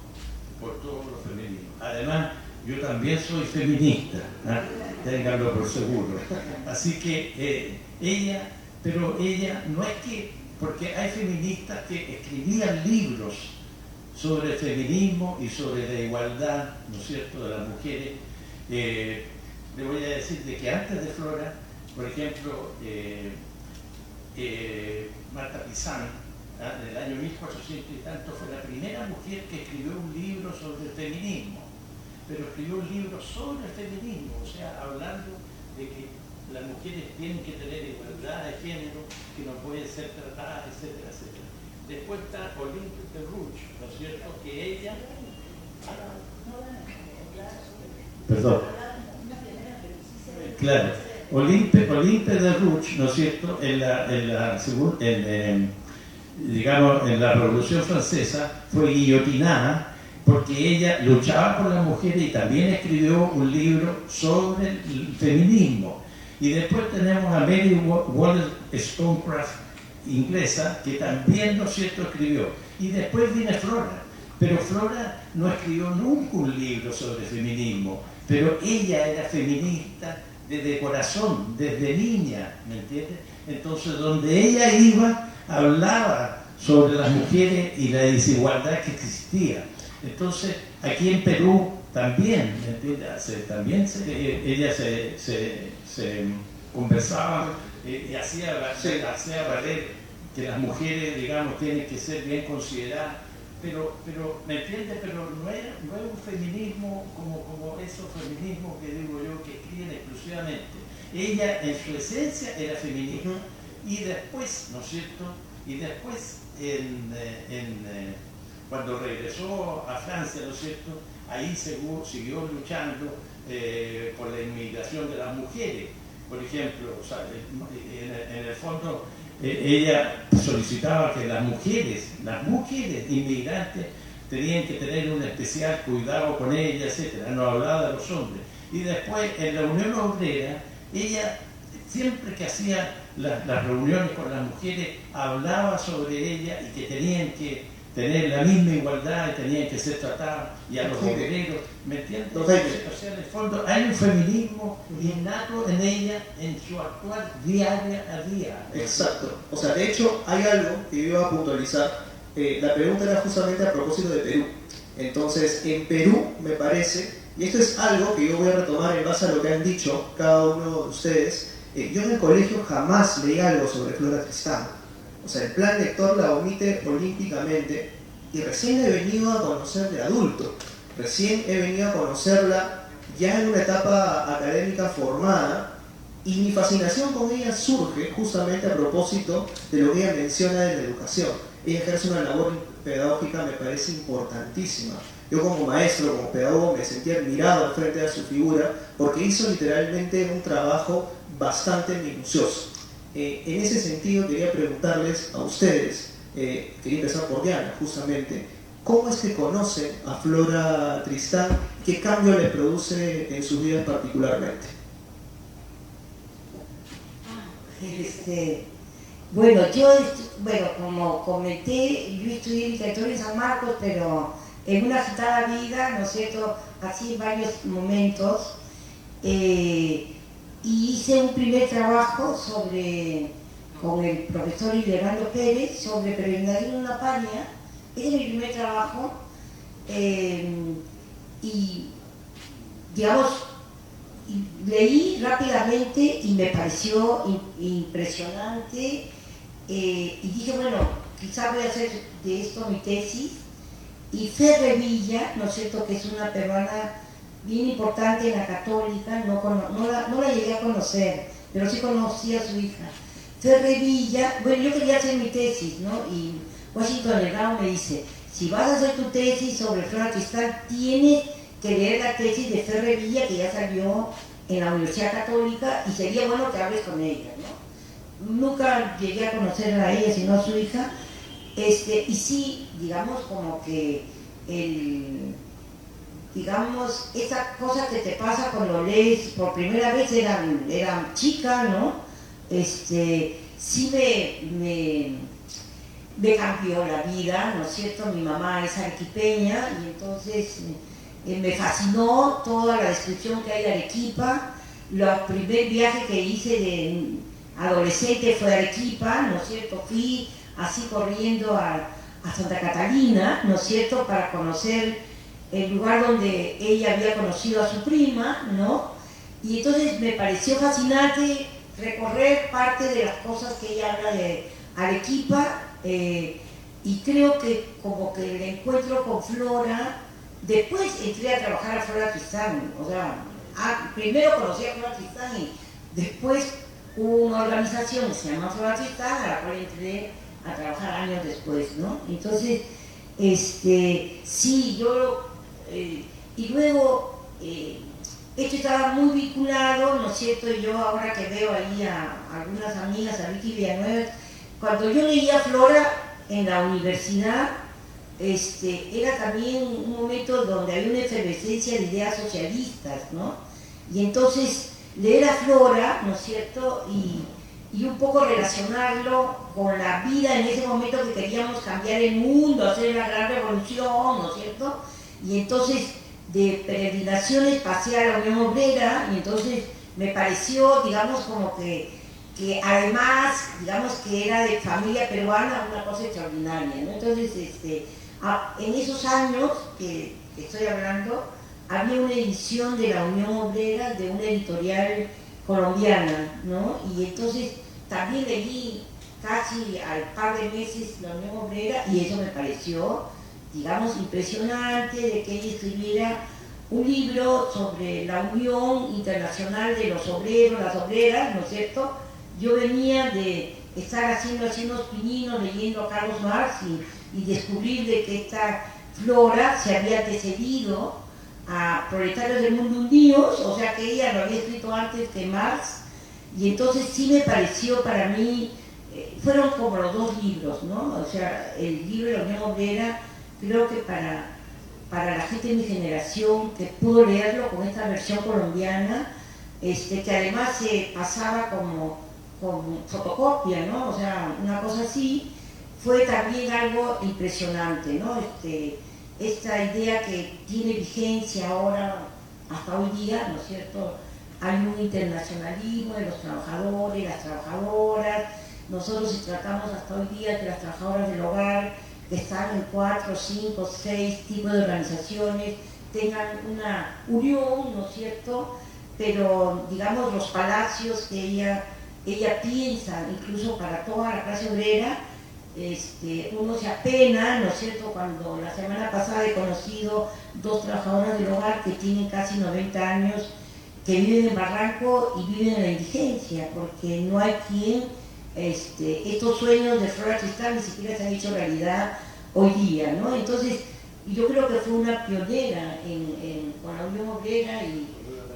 por todos los feminismos. Además, yo también soy feminista, ténganlo por seguro. Así que pero ella no es que, porque hay feministas que escribían libros sobre el feminismo y sobre la igualdad, ¿no es cierto?, de las mujeres. Le voy a decir de que antes de Flora, por ejemplo, Marta Pizán, en el año 1400 y tanto, fue la primera mujer que escribió un libro sobre el feminismo, pero escribió un libro sobre el feminismo, o sea, hablando de que las mujeres tienen que tener igualdad de género, que no pueden ser tratadas, etcétera, etcétera. Después está Olympe de Rouge, ¿no es cierto?, que ella... Perdón. Claro, Olympe de Rouge, ¿no es cierto?, digamos, en la Revolución Francesa fue guillotinada porque ella luchaba por las mujeres y también escribió un libro sobre el feminismo. Y después tenemos a Mary Wollstonecraft, inglesa, que también, ¿no es cierto?, escribió. Y después viene Flora, pero Flora no escribió nunca un libro sobre feminismo, pero ella era feminista desde corazón, desde niña, ¿me entiendes? Entonces, donde ella iba, hablaba sobre las mujeres y la desigualdad que existía. Entonces, aquí en Perú también, ¿me entiendes? Ella se conversaba y hacía valer que las mujeres, digamos, tienen que ser bien consideradas, pero ¿me entiendes? Pero no es un feminismo como esos feminismos que digo yo, que escriben exclusivamente. Ella en su esencia era feminista, y después, ¿no es cierto?, y después cuando regresó a Francia, ¿no es cierto?, ahí siguió luchando por la inmigración de las mujeres, por ejemplo, o sea, en el fondo ella solicitaba que las mujeres inmigrantes tenían que tener un especial cuidado con ella, etcétera, no hablaba de los hombres. Y después en la Unión Obrera, ella siempre que hacía las reuniones con las mujeres hablaba sobre ella y que tenían que tener la misma igualdad y tenían que ser tratadas, y a los obreros, ¿me entiendes? O sea, en el fondo hay un feminismo innato en ella, en su actuar diaria a día. Exacto. O sea, de hecho hay algo que yo iba a puntualizar. La pregunta era justamente a propósito de Perú. Entonces, en Perú me parece, y esto es algo que yo voy a retomar en base a lo que han dicho cada uno de ustedes, yo en el colegio jamás leí algo sobre Flora Tristán. O sea, el plan lector la omite olímpicamente, y recién he venido a conocer de adulto. Recién he venido a conocerla ya en una etapa académica formada, y mi fascinación con ella surge justamente a propósito de lo que ella menciona de la educación. Ella ejerce una labor pedagógica, me parece importantísima. Yo como maestro, como pedagogo, me sentí admirado frente a su figura porque hizo literalmente un trabajo bastante minucioso. En ese sentido quería preguntarles a ustedes, quería empezar por Diana justamente, ¿cómo es que conocen a Flora Tristán? ¿Qué cambio les produce en sus vidas particularmente? Bueno, como comenté, yo estudié literatura en San Marcos, pero en una agitada vida, ¿no es cierto?, así en varios momentos, y hice un primer trabajo con el profesor Ildebrando Pérez sobre Peregrinación en una Paria. Ese es mi primer trabajo, y digamos, leí rápidamente y me pareció impresionante, y dije, bueno, quizás voy a hacer de esto mi tesis. Y Fer Revilla, ¿no es cierto?, que es una peruana bien importante en la Católica, no la llegué a conocer, pero sí conocí a su hija. Fer Revilla, bueno, yo quería hacer mi tesis, ¿no? Y Washington Delgado me dice, si vas a hacer tu tesis sobre Flora Tristán, tienes que leer la tesis de Fer Revilla, que ya salió en la Universidad Católica, y sería bueno que hables con ella, ¿no? Nunca llegué a conocer a ella, sino a su hija, y sí, digamos, como que digamos, esa cosa que te pasa cuando lees por primera vez, era chica, ¿no? Sí me cambió la vida, ¿no es cierto? Mi mamá es arequipeña, y entonces me fascinó toda la descripción que hay de Arequipa. El primer viaje que hice de adolescente fue a Arequipa, ¿no es cierto? Fui así corriendo a Santa Catalina, ¿no es cierto?, para conocer el lugar donde ella había conocido a su prima, ¿no? Y entonces me pareció fascinante recorrer parte de las cosas que ella habla de Arequipa, y creo que como que el encuentro con Flora, después entré a trabajar a Flora Tristán, o sea, primero conocí a Flora Tristán y después hubo una organización que se llama Flora Tristán, a la cual entré a trabajar años después, ¿no? Entonces, sí, y luego, esto estaba muy vinculado, ¿no es cierto? Y yo ahora que veo ahí a algunas amigas, a Vicky Villanueva, cuando yo leía Flora en la universidad, era también un momento donde había una efervescencia de ideas socialistas, ¿no? Y entonces, leer a Flora, ¿no es cierto?, y un poco relacionarlo con la vida en ese momento que queríamos cambiar el mundo, hacer la gran revolución, ¿no es cierto? Y entonces de peregrinaciones pasé a la Unión Obrera, y entonces me pareció, digamos, como que además, digamos, que era de familia peruana, una cosa extraordinaria, ¿no? Entonces, en esos años que estoy hablando, había una edición de la Unión Obrera de una editorial colombiana, ¿no? Y entonces también leí casi al par de meses la Unión Obrera, y eso me pareció, digamos, impresionante, de que ella escribiera un libro sobre la Unión Internacional de los Obreros, las obreras, ¿no es cierto? Yo venía de estar haciendo unos pininos leyendo a Carlos Marx y descubrir de que esta Flora se había antecedido a Proletarios del Mundo Unidos, o sea que ella lo había escrito antes que Marx, Y entonces sí me pareció para mí, fueron como los dos libros, ¿no? O sea, el libro de la Unión Obrera, creo que para la gente de mi generación que pudo leerlo con esta versión colombiana, que además se pasaba como fotocopia, ¿no? O sea, una cosa así, fue también algo impresionante, ¿no? Esta idea que tiene vigencia ahora, hasta hoy día, ¿no es cierto? Hay un internacionalismo de los trabajadores, las trabajadoras. Nosotros tratamos hasta hoy día que las trabajadoras del hogar, que están en 4, 5, 6 tipos de organizaciones, tengan una unión, ¿no es cierto? Pero, digamos, los palacios que ella piensa, incluso para toda la clase obrera, uno se apena, ¿no es cierto?, cuando la semana pasada he conocido 2 trabajadoras del hogar que tienen casi 90 años, que viven en Barranco y viven en la indigencia, porque no hay quien, estos sueños de Flora Tristán ni siquiera se han hecho realidad hoy día, ¿no? Entonces, yo creo que fue una pionera con la Unión Obrera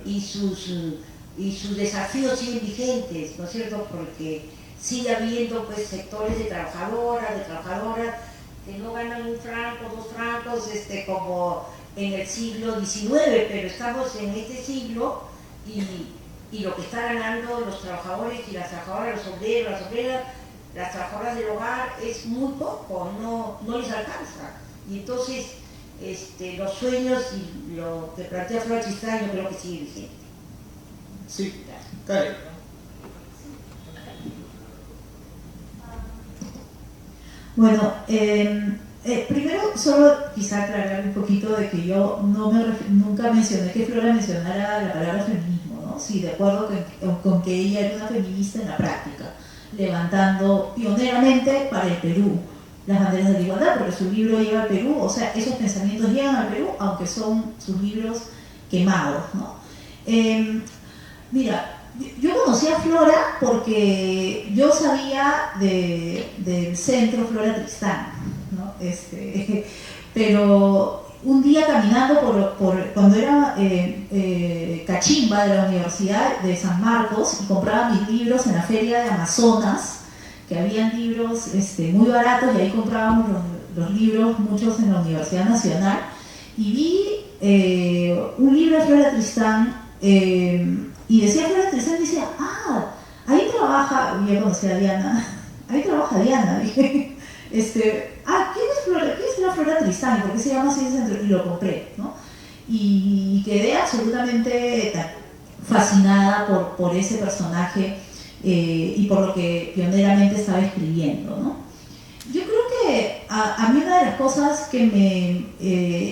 y sus desafíos siguen vigentes, ¿no es cierto?, porque sigue habiendo pues sectores de trabajadoras que no ganan 1 franco, 2 francos, como en el siglo XIX, pero estamos en este siglo y lo que están ganando los trabajadores y las trabajadoras, los obreros, las obreras, las trabajadoras del hogar es muy poco, no les alcanza. Y entonces los sueños y lo que plantea Flora Tristán yo creo que sigue vigente. Sí, Karen. Bueno, primero solo quizá aclarar un poquito de que yo nunca mencioné que Flora mencionara la palabra feminismo, ¿no? Sí, de acuerdo con que ella era una feminista en la práctica, levantando pioneramente para el Perú las banderas de la igualdad, porque su libro llega al Perú, o sea, esos pensamientos llegan al Perú, aunque son sus libros quemados, ¿no? Mira, yo conocí a Flora porque yo sabía del centro Flora Tristán, ¿no? Pero un día caminando cuando era cachimba de la Universidad de San Marcos y compraba mis libros en la feria de Amazonas, que habían libros muy baratos, y ahí comprábamos los libros, muchos en la Universidad Nacional, y vi un libro de Flora Tristán, y decía Flora Tristán, y decía, ahí trabaja, y yo conocí a Diana, ahí trabaja Diana, dije, ¿quién es la Flora Tristán? ¿Y por qué se llama así? Y lo compré, ¿no? Y quedé absolutamente fascinada por ese personaje y por lo que pioneramente estaba escribiendo, ¿no? Yo creo que a mí una de las cosas que me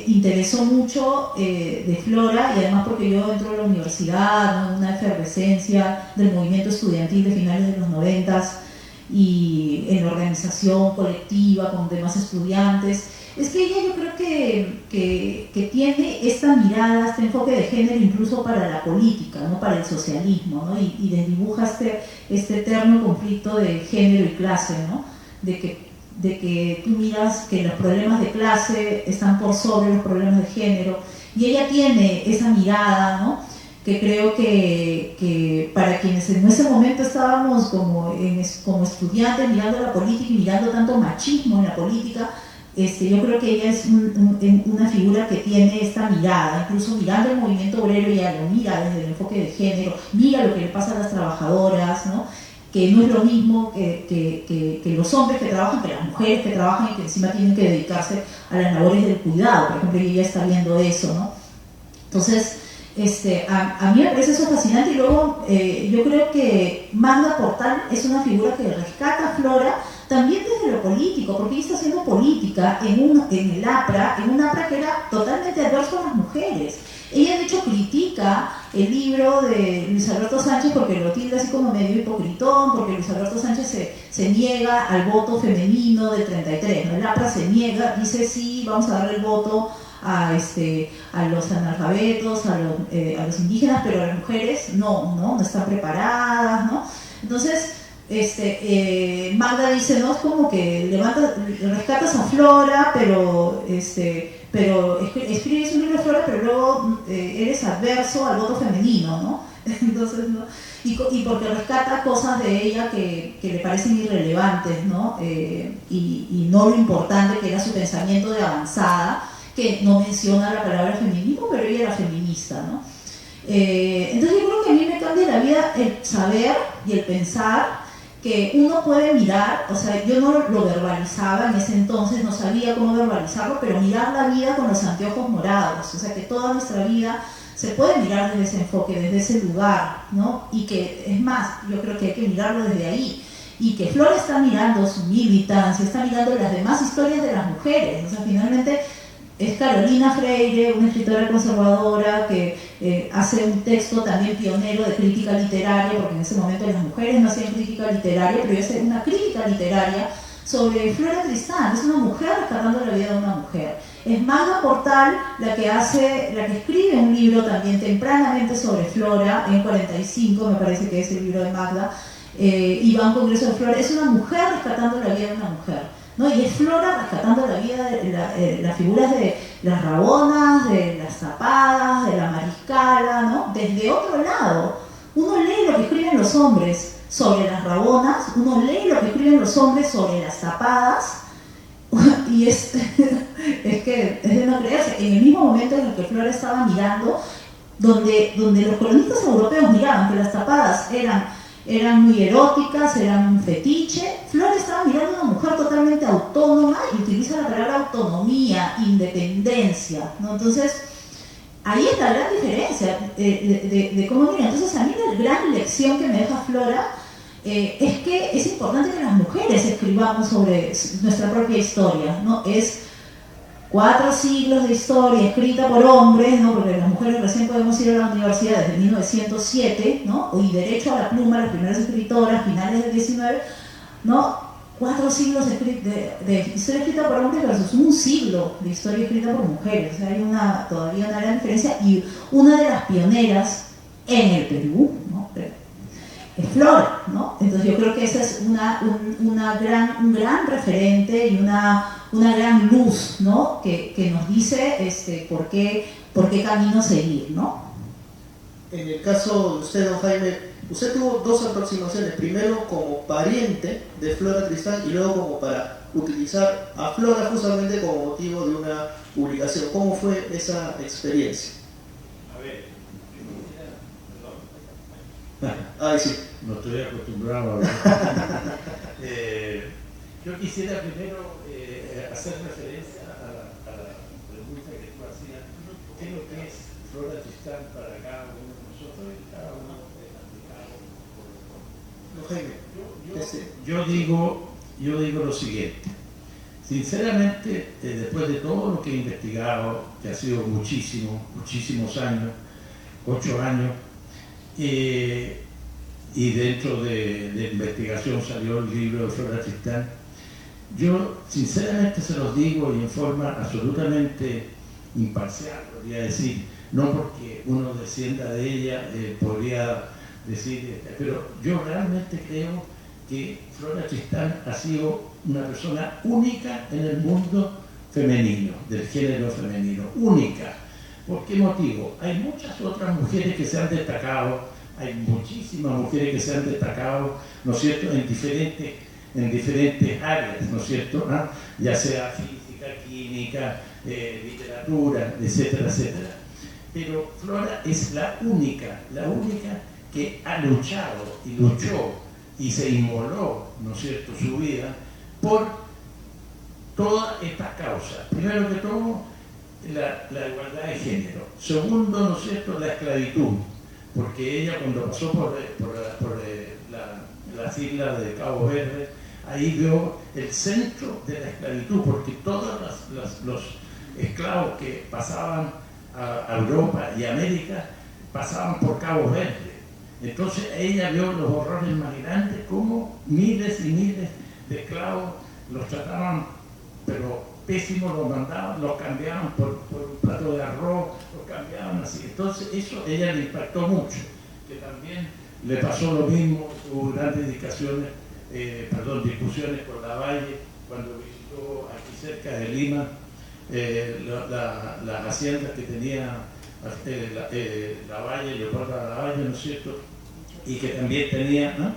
interesó mucho de Flora, y además porque yo entro a la universidad, ¿no?, en una efervescencia del movimiento estudiantil de finales de los 90 y en la organización colectiva con demás estudiantes, es que ella yo creo que tiene esta mirada, este enfoque de género incluso para la política, ¿no?, para el socialismo, ¿no?, y desdibuja este eterno conflicto de género y clase, ¿no?, de que tú miras que los problemas de clase están por sobre los problemas de género, y ella tiene esa mirada, ¿no?, que creo que para quienes en ese momento estábamos como estudiantes mirando la política y mirando tanto machismo en la política, yo creo que ella es una figura que tiene esta mirada, incluso mirando el movimiento obrero, ella lo mira desde el enfoque de género, mira lo que le pasa a las trabajadoras, ¿no?, que no es lo mismo que los hombres que trabajan, que las mujeres que trabajan y que encima tienen que dedicarse a las labores del cuidado, por ejemplo, y ella está viendo eso, ¿no? Entonces, a mí me parece eso fascinante, y luego yo creo que Magda Portal es una figura que rescata a Flora también desde lo político, porque ella está haciendo política en el APRA, en un APRA que era totalmente adverso a las mujeres. Ella de hecho critica el libro de Luis Alberto Sánchez porque lo tilda así como medio hipocritón, porque Luis Alberto Sánchez se niega al voto femenino del 33, ¿no? El APRA se niega, dice sí, vamos a darle el voto a los analfabetos, a los indígenas, pero a las mujeres no están preparadas, ¿no? Entonces, Magda dice, no, es como que rescatas a Flora, pero escribes un libro de Flora, pero luego eres adverso al voto femenino, ¿no? Entonces, ¿no? Y porque rescata cosas de ella que le parecen irrelevantes, ¿no? Y no lo importante que era su pensamiento de avanzada, que no menciona la palabra feminismo, pero ella era feminista, ¿no? Entonces yo creo que a mí me cambia la vida el saber y el pensar que uno puede mirar, o sea, yo no lo verbalizaba en ese entonces, no sabía cómo verbalizarlo, pero mirar la vida con los anteojos morados, o sea, que toda nuestra vida se puede mirar desde ese enfoque, desde ese lugar, ¿no? Y que, es más, yo creo que hay que mirarlo desde ahí, y que Flora está mirando su militancia, está mirando las demás historias de las mujeres, o sea, finalmente es Carolina Freire, una escritora conservadora que hace un texto también pionero de crítica literaria, porque en ese momento las mujeres no hacían crítica literaria, pero ella hace una crítica literaria sobre Flora Tristán, es una mujer rescatando la vida de una mujer. Es Magda Portal la que escribe un libro también tempranamente sobre Flora, en 45 me parece que es el libro de Magda, y va a un congreso de Flora, es una mujer rescatando la vida de una mujer. ¿No? Y es Flora rescatando la vida de las figuras de las Rabonas, de las Tapadas, de la Mariscala, ¿no? Desde otro lado. Uno lee lo que escriben los hombres sobre las Rabonas, uno lee lo que escriben los hombres sobre las Tapadas, y es que es de no creerse. En el mismo momento en el que Flora estaba mirando, donde los colonistas europeos miraban que las Tapadas eran muy eróticas, eran un fetiche, Flora estaba mirando a una mujer totalmente autónoma y utiliza la palabra autonomía, independencia, ¿no? Entonces, ahí está la gran diferencia de cómo mira. Entonces, a mí la gran lección que me deja Flora es que es importante que las mujeres escribamos sobre nuestra propia historia, ¿no? Es 4 siglos de historia escrita por hombres, ¿no? Porque las mujeres recién podemos ir a la universidad desde 1907, ¿no? Y derecho a la pluma, las primeras escritoras, finales del 19, ¿no? 4 siglos de historia escrita por hombres versus un siglo de historia escrita por mujeres. O sea, hay todavía una gran diferencia, y una de las pioneras en el Perú, ¿no? Es Flora, ¿no? Entonces yo creo que esa es un gran referente y una gran luz, ¿no? Que nos dice por qué camino seguir, ¿no? En el caso de usted, don Jaime, usted tuvo 2 aproximaciones, primero como pariente de Flora Tristán y luego como para utilizar a Flora justamente como motivo de una publicación. ¿Cómo fue esa experiencia? A ver, Ay, sí. no estoy acostumbrado a hablar. Yo quisiera primero hacer referencia a la pregunta que tú hacías. ¿Qué es lo que es Flora Tristán para cada uno de nosotros y cada uno de Yo digo lo siguiente. Sinceramente, después de todo lo que he investigado, que ha sido muchísimos años, 8 años, y dentro de investigación salió el libro de Flora Tristán, yo sinceramente se los digo y en forma absolutamente imparcial, podría decir, no porque uno descienda de ella, podría decir, pero yo realmente creo que Flora Tristán ha sido una persona única en el mundo femenino, del género femenino, única. ¿Por qué motivo? Hay muchas otras mujeres que se han destacado, hay muchísimas mujeres que se han destacado, ¿no es cierto?, en diferentes áreas, ¿no es cierto?, ¿ah? Ya sea física, química, literatura, etcétera, etcétera. Pero Flora es la única que ha luchado y luchó y se inmoló, ¿no es cierto?, su vida por todas estas causas. Primero que todo, la igualdad de género. Segundo, ¿no es cierto?, la esclavitud, porque ella cuando pasó por las islas de Cabo Verde, ahí vio el centro de la esclavitud, porque todos los esclavos que pasaban a Europa y América pasaban por Cabo Verde. Entonces ella vio los horrores más grandes, como miles y miles de esclavos los trataban, pero pésimos, los mandaban, los cambiaban por un plato de arroz, los cambiaban así. Entonces eso a ella le impactó mucho, que también le pasó lo mismo, hubo grandes discusiones con Lavalle cuando visitó aquí cerca de Lima las haciendas que tenía Lavalle, Leopoldo Lavalle, ¿no es cierto? Y que también tenía, ¿no?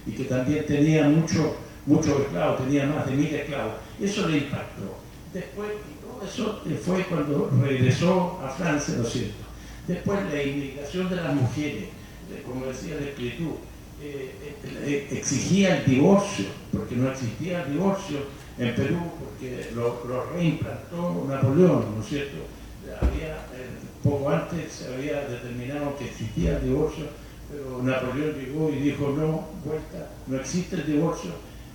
Y que también tenía muchos esclavos, tenía más de 1000 esclavos. Eso le impactó. Después, todo eso fue cuando regresó a Francia, ¿no es cierto? Después la inmigración de las mujeres, como decía la escritura, exigía el divorcio, porque no existía el divorcio en Perú, porque lo reimplantó Napoleón, ¿no es cierto? Poco antes se había determinado que existía el divorcio, pero Napoleón llegó y dijo no, vuelta, no existe el divorcio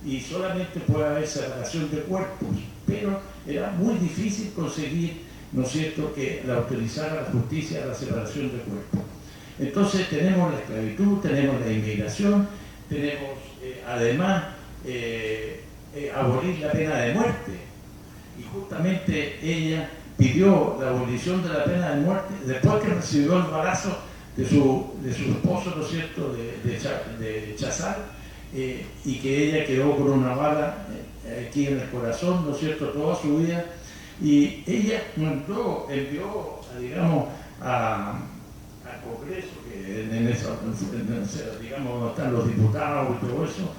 y solamente puede haber separación de cuerpos, pero era muy difícil conseguir, ¿no es cierto?, que la autorizara la justicia a la separación de cuerpos. Entonces tenemos la esclavitud, tenemos la inmigración, tenemos además abolir la pena de muerte, y justamente ella pidió la abolición de la pena de muerte después que recibió el balazo de su esposo, ¿no es cierto?, de Chazal, y que ella quedó con una bala aquí en el corazón, ¿no es cierto?, toda su vida, y ella envió, digamos, al Congreso, que en eso, digamos, donde están los diputados y todo eso,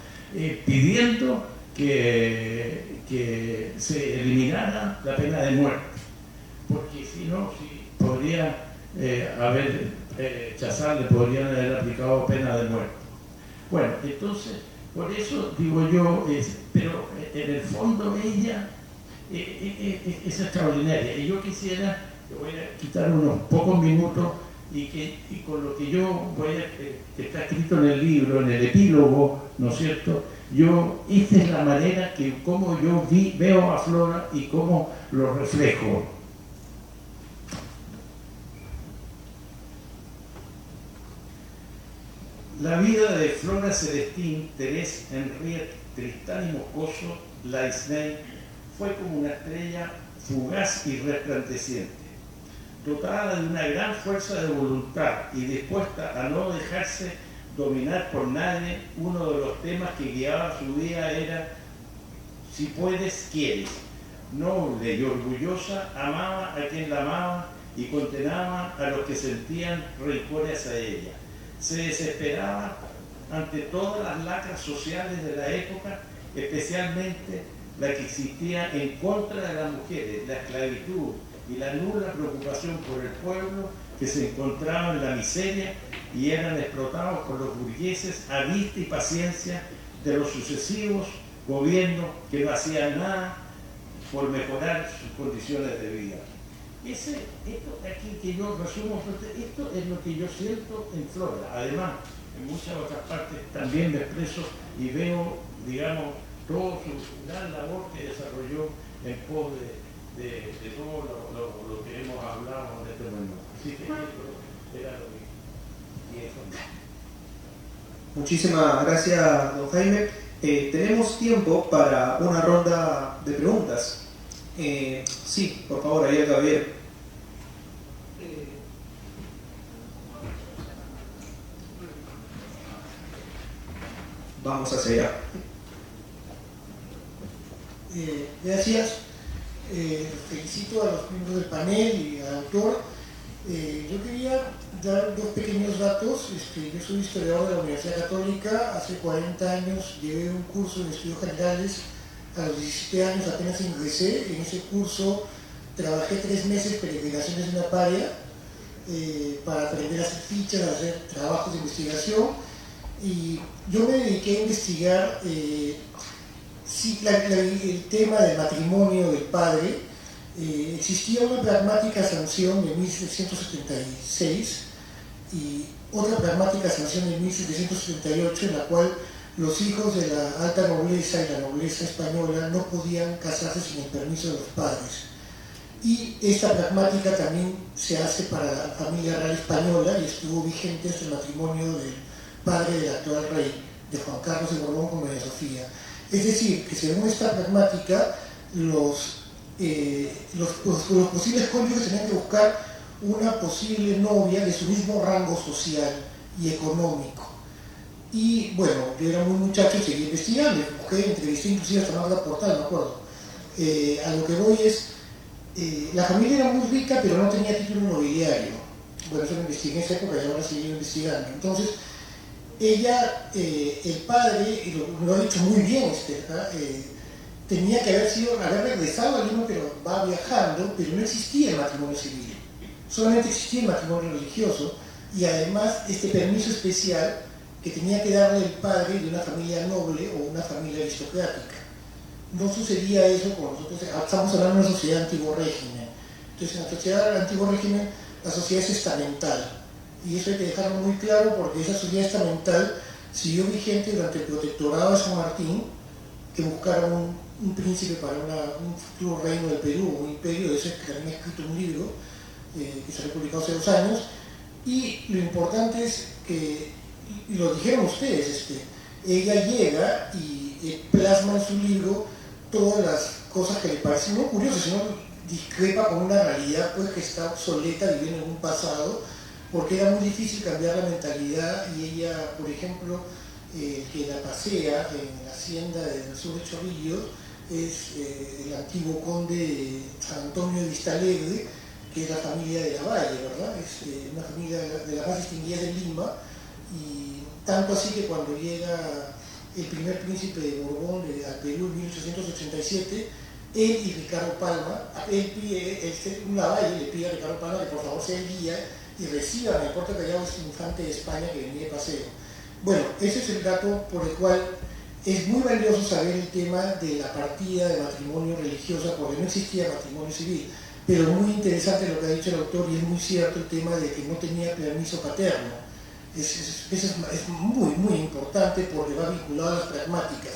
pidiendo que se eliminara la pena de muerte, porque si no, podría Chazal le podrían haber aplicado pena de muerte. Bueno, entonces, por eso digo yo, pero en el fondo ella es extraordinaria, y yo quisiera, le voy a quitar unos pocos minutos, y con lo que yo que está escrito en el libro, en el epílogo, ¿no es cierto?, esta es la manera como yo veo a Flora y cómo lo reflejo. La vida de Flora Celestín Thérèse Henriette Tristán y Moscoso Laisney fue como una estrella fugaz y resplandeciente, dotada de una gran fuerza de voluntad y dispuesta a no dejarse dominar por nadie. Uno de los temas que guiaba su vida era: si puedes, quieres. Noble y orgullosa, amaba a quien la amaba y condenaba a los que sentían rencor hacia ella. Se desesperaba ante todas las lacras sociales de la época, especialmente la que existía en contra de las mujeres, la esclavitud y la nula preocupación por el pueblo, que se encontraba en la miseria y eran explotados por los burgueses a vista y paciencia de los sucesivos gobiernos que no hacían nada por mejorar sus condiciones de vida. Esto aquí que yo resumo, esto es lo que yo siento en Flora. Además, en muchas otras partes también me expreso y veo, digamos, toda su gran labor que desarrolló en pos de todo lo que hemos hablado en este momento. Así que esto era lo que... Y eso. Muchísimas gracias, don Jaime. Tenemos tiempo para una ronda de preguntas. Sí, por favor, ahí Gabriel. Vamos hacia allá. Gracias. Felicito a los miembros del panel y al autor. Yo quería dar dos pequeños datos. Yo soy historiador de la Universidad Católica. Hace 40 años llevé un curso en estudios generales. A los 17 años apenas ingresé. En ese curso trabajé 3 meses peregrinaciones de una paria para aprender a hacer fichas, a hacer trabajos de investigación. Y yo me dediqué a investigar el tema del matrimonio del padre. Existía una pragmática sanción de 1776 y otra pragmática sanción de 1778 en la cual los hijos de la alta nobleza y la nobleza española no podían casarse sin el permiso de los padres. Y esta pragmática también se hace para la familia real española y estuvo vigente hasta el matrimonio del padre del actual rey, de Juan Carlos de Borbón con María Sofía. Es decir, que según esta pragmática, los posibles cónyuges tenían que buscar una posible novia de su mismo rango social y económico. Y bueno, yo era muy muchacho y seguí investigando, busqué, entrevisté inclusive hasta Magda Portal, me acuerdo. A lo que voy es, la familia era muy rica pero no tenía título nobiliario. bueno, eso lo investigué en esa época y ahora sigo investigando. Entonces, ella, el padre, y lo ha dicho muy bien tenía que haber regresado a Lima, pero va viajando, pero no existía el matrimonio civil, solamente existía el matrimonio religioso, y además este permiso especial que tenía que darle el padre de una familia noble o una familia aristocrática. No sucedía eso con nosotros, estamos hablando de una sociedad antiguo régimen. Entonces, en la sociedad del antiguo régimen, la sociedad es estamental, y eso hay que dejarlo muy claro porque esa sociedad estamental siguió vigente durante el protectorado de San Martín, que buscaron un príncipe para un futuro reino del Perú, un imperio. De eso que también ha escrito un libro que se ha publicado hace 2 años, y lo importante es que, y lo dijeron ustedes, ella llega y plasma en su libro todas las cosas que le parecen no curiosas, sino discrepa con una realidad pues, que está obsoleta, viviendo en un pasado, porque era muy difícil cambiar la mentalidad. Y ella, por ejemplo, que la pasea en la hacienda del sur de Chorrillos, es el antiguo conde San Antonio de Vistalegre, que es la familia de la Valle, ¿verdad? Una familia de las más distinguidas de Lima, y tanto así que cuando llega el primer príncipe de Borbón al Perú en 1887, él y Ricardo Palma, la Valle le pide a Ricardo Palma que por favor sea el guía y reciban el Puerto Callao este infante de España que venía de paseo. Bueno, ese es el dato por el cual es muy valioso saber el tema de la partida de matrimonio religioso, porque no existía matrimonio civil. Pero muy interesante lo que ha dicho el autor, y es muy cierto el tema de que no tenía permiso paterno. Eso es muy, muy importante porque va vinculado a las pragmáticas.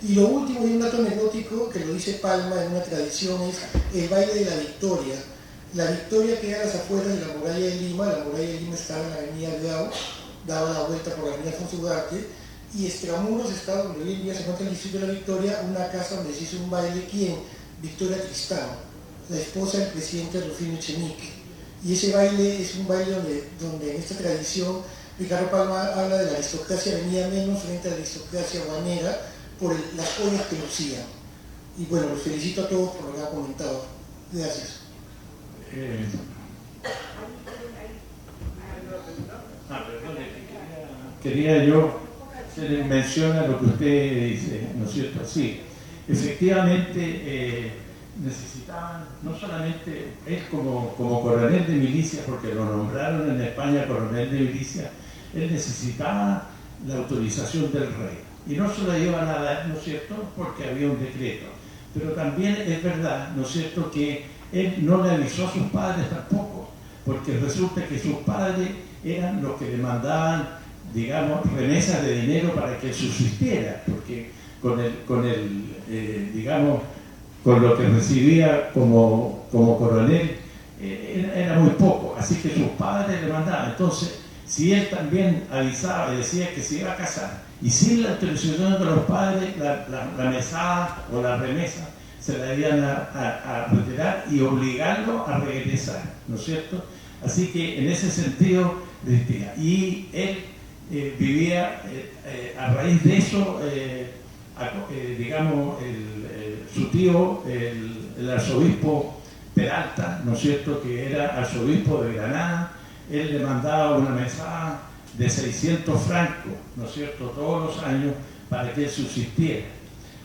Y lo último, y un dato anecdótico que lo dice Palma en una tradición, es el baile de la Victoria. La Victoria queda a las afueras de la muralla de Lima. La muralla de Lima estaba en la avenida Gao, daba la vuelta por la avenida Alfonso Ugarte, y extramuros está donde hoy en día se encuentra el distrito de la Victoria, una casa donde se hizo un baile. ¿Quién? Victoria Tristán, la esposa del presidente Rufino Echenique. Y ese baile es un baile donde en esta tradición Ricardo Palma habla de la aristocracia venía menos frente a la aristocracia guanera por las joyas que lucían. Y bueno, los felicito a todos por lo que han comentado. Gracias. Quería yo hacer mención a lo que usted dice, ¿no es cierto? Sí, efectivamente necesitaban, no solamente él como coronel de milicia, porque lo nombraron en España coronel de milicia, él necesitaba la autorización del rey. Y no se la iban a dar, ¿no es cierto?, porque había un decreto. Pero también es verdad, ¿no es cierto?, que él no le avisó a sus padres tampoco, porque resulta que sus padres eran los que le mandaban, digamos, remesas de dinero para que él subsistiera, porque con lo que recibía como coronel era muy poco, así que sus padres le mandaban. Entonces, si él también avisaba y decía que se iba a casar, y sin la autorización de los padres, la mesada o la remesa se la iban a retirar y obligarlo a regresar, ¿no es cierto? Así que en ese sentido, y él vivía a raíz de eso, digamos, su tío, el arzobispo Peralta, ¿no es cierto?, que era arzobispo de Granada, él le mandaba una mesada de 600 francos, ¿no es cierto?, todos los años para que él subsistiera.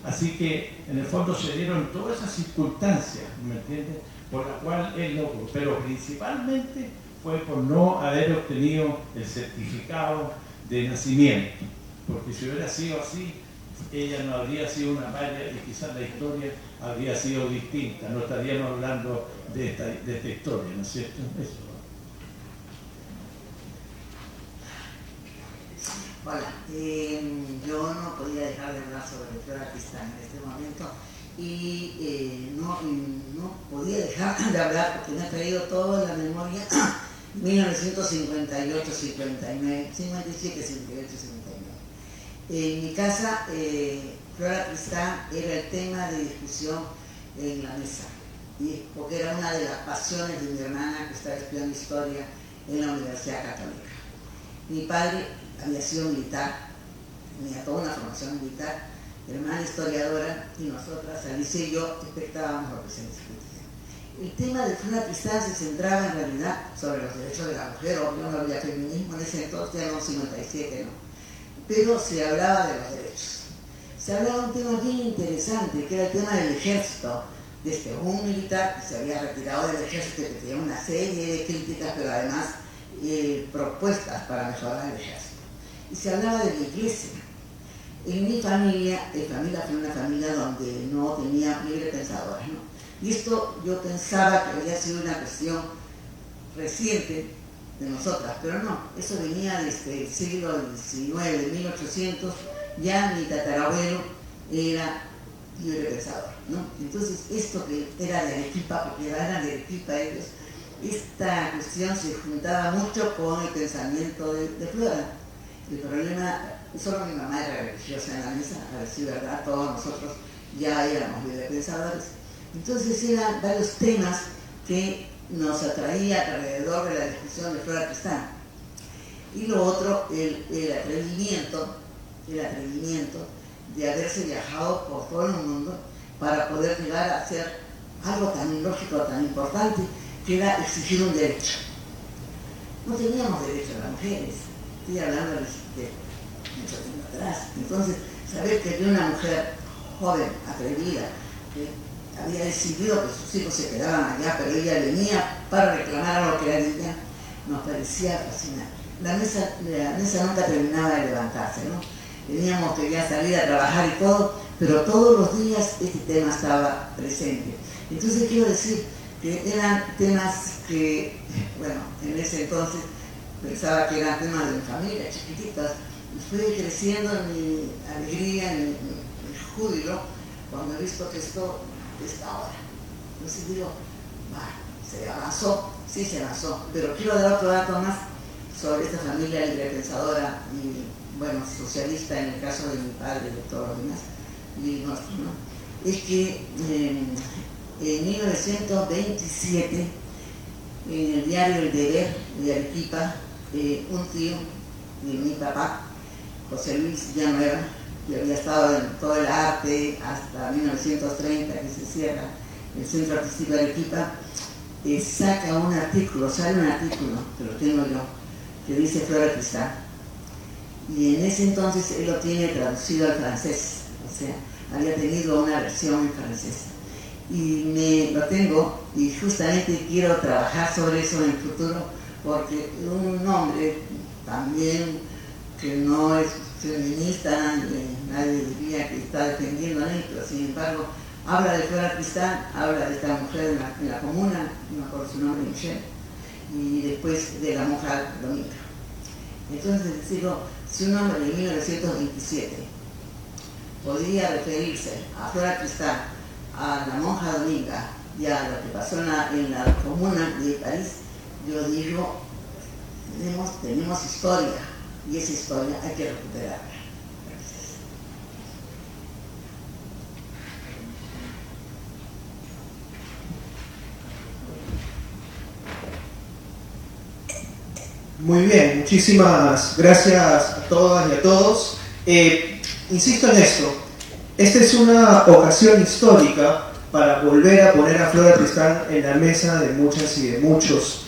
Así que en el fondo se dieron todas esas circunstancias, ¿me entiendes?, por la cual él logró, pero principalmente fue por no haber obtenido el certificado de nacimiento, porque si hubiera sido así, ella no habría sido una Valle y quizás la historia habría sido distinta, no estaríamos hablando de esta historia, ¿no es cierto? Eso. Hola, yo no podía dejar de hablar sobre Flora Tristán en este momento y no podía dejar de hablar porque me ha traído todo en la memoria 1958, 59, 57, 58, 59. En mi casa, Flora Tristán era el tema de discusión en la mesa, porque era una de las pasiones de mi hermana que estaba estudiando historia en la Universidad Católica. Mi padre había sido militar, tenía toda una formación militar, mi hermana historiadora, y nosotras, Alicia y yo, espectábamos lo que se discutía. el tema de Flora Tristán se centraba en realidad sobre los derechos de la mujer, obvio no había feminismo en ese entonces, ya no 57, ¿no? Pero se hablaba de los derechos. Se hablaba de un tema bien interesante, que era el tema del ejército. Desde un militar que se había retirado del ejército, que tenía una serie de críticas, pero además propuestas para mejorar el ejército. Y se hablaba de la iglesia. En mi familia fue una familia donde no tenía libre pensadores, ¿no? Y esto yo pensaba que había sido una cuestión reciente de nosotras, pero no, eso venía desde el siglo XIX, de 1800, ya mi tatarabuelo era libre pensador, ¿no? Entonces esto que era de Arequipa, porque eran de Arequipa ellos, esta cuestión se juntaba mucho con el pensamiento de Flora. El problema, solo mi mamá era religiosa en la misa, a decir verdad, todos nosotros ya éramos libre pensadores. Entonces eran varios temas que nos atraía alrededor de la discusión de Flora Tristán. Y lo otro, el atrevimiento de haberse viajado por todo el mundo para poder llegar a hacer algo tan ilógico, tan importante, que era exigir un derecho. No teníamos derecho a las mujeres, estoy hablando de mucho tiempo atrás. Entonces, saber que había una mujer joven, atrevida, que había decidido que sus hijos se quedaban allá, pero ella venía para reclamar algo que era de ella, nos parecía fascinante. La mesa nunca terminaba de levantarse, ¿no? Teníamos que ya salir a trabajar y todo, pero todos los días este tema estaba presente. Entonces quiero decir que eran temas que, bueno, en ese entonces pensaba que eran temas de mi familia, chiquititas, y fue creciendo en mi alegría, en mi júbilo, cuando he visto que esto está ahora. Entonces digo, se avanzó, sí se avanzó, pero quiero dar otro dato más sobre esta familia libre pensadora y, bueno, socialista en el caso de mi padre y de todos los demás, y nuestro, ¿no? Es que en 1927, en el diario El Deber de Arequipa, un tío de mi papá, José Luis Villanueva, que había estado en todo el arte hasta 1930, que se cierra el Centro Artístico de Arequipa, saca un artículo, sale un artículo, que lo tengo yo, que dice Flora Tristán. Y en ese entonces él lo tiene traducido al francés, o sea, había tenido una versión en francés. Y lo tengo, y justamente quiero trabajar sobre eso en el futuro, porque un hombre también que no es feminista, nadie diría que está defendiendo a él, pero sin embargo habla de Flora Tristán, habla de esta mujer en la comuna, no me acuerdo su nombre, Michelle, y después de la monja Dominga. Entonces digo, si un hombre de 1927 podría referirse a Flora Tristán, a la monja Dominga y a lo que pasó en la comuna de París, yo digo, tenemos historia, y esa historia hay que recuperarla. Gracias. Muy bien, muchísimas gracias a todas y a todos. Insisto en esto, esta es una ocasión histórica para volver a poner a Flora Tristán en la mesa de muchas y de muchos.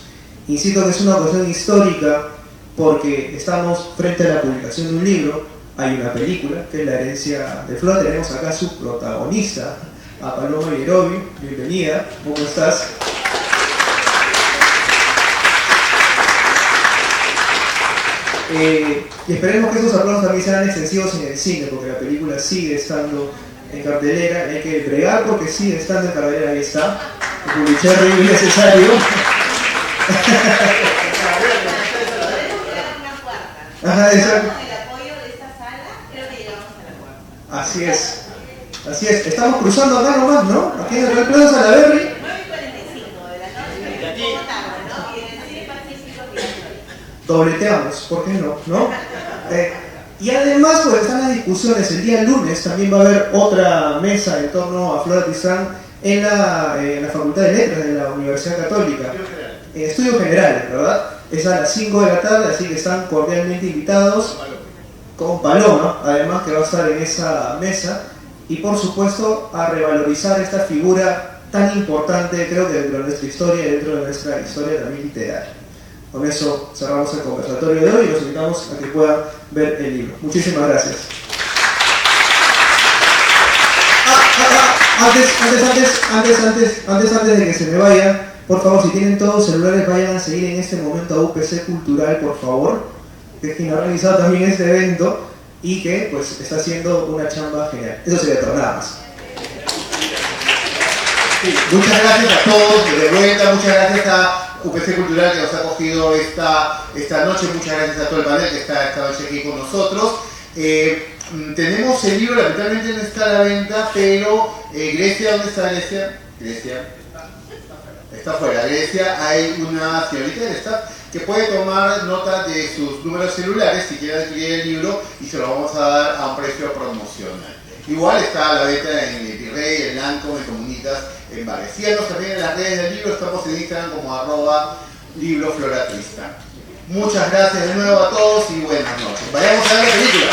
Insisto que es una ocasión histórica porque estamos frente a la publicación de un libro, hay una película que es La herencia de Flora, tenemos acá a su protagonista, a Paloma Yerovi. Bienvenida, ¿cómo estás? Y esperemos que esos aplausos también sean extensivos en el cine, porque la película sigue estando en cartelera, hay que bregar porque sigue estando en cartelera, ahí está, el publicherry innecesario. Ajá, exacto. Con el apoyo de esta sala, creo que llegamos a la cuarta. Así es, así es, estamos cruzando acá nomás, ¿no? Aquí en el Real Plaza Salaberry. 9:45 de la noche, un poco tarde, ¿no? Y en el cine Pacífico Dobleteamos, ¿por qué no? ¿No? Y además, pues están las discusiones, el día lunes también va a haber otra mesa en torno a Flora Tristán en la Facultad de Letras de la Universidad Católica, en Estudios Generales, ¿verdad? Es a las 5 de la tarde, así que están cordialmente invitados, con Paloma, además, que va a estar en esa mesa, y por supuesto a revalorizar esta figura tan importante, creo que dentro de nuestra historia y dentro de nuestra historia también literaria. Con eso cerramos el conversatorio de hoy y los invitamos a que puedan ver el libro. Muchísimas gracias. Antes de que se me vayan, por favor, si tienen todos celulares, vayan a seguir en este momento a UPC Cultural, por favor, que es quien ha organizado también este evento y que pues está haciendo una chamba genial. Eso sería todo, nada más. Sí, muchas gracias a todos, de vuelta, muchas gracias a UPC Cultural que nos ha acogido esta noche, muchas gracias a todo el panel que está esta noche aquí con nosotros. Tenemos el libro, lamentablemente no está a la venta, pero Grecia, ¿dónde está Grecia? Grecia. Está afuera. Grecia, hay una señorita del staff que puede tomar nota de sus números celulares si quiere adquirir el libro y se lo vamos a dar a un precio promocional. Igual está a la venta en el Virrey, en Lancome, en Comunitas, en bares. Síganos también en las redes del libro, estamos en Instagram como @librofloratristán. Muchas gracias de nuevo a todos y buenas noches. Vayamos a ver la película.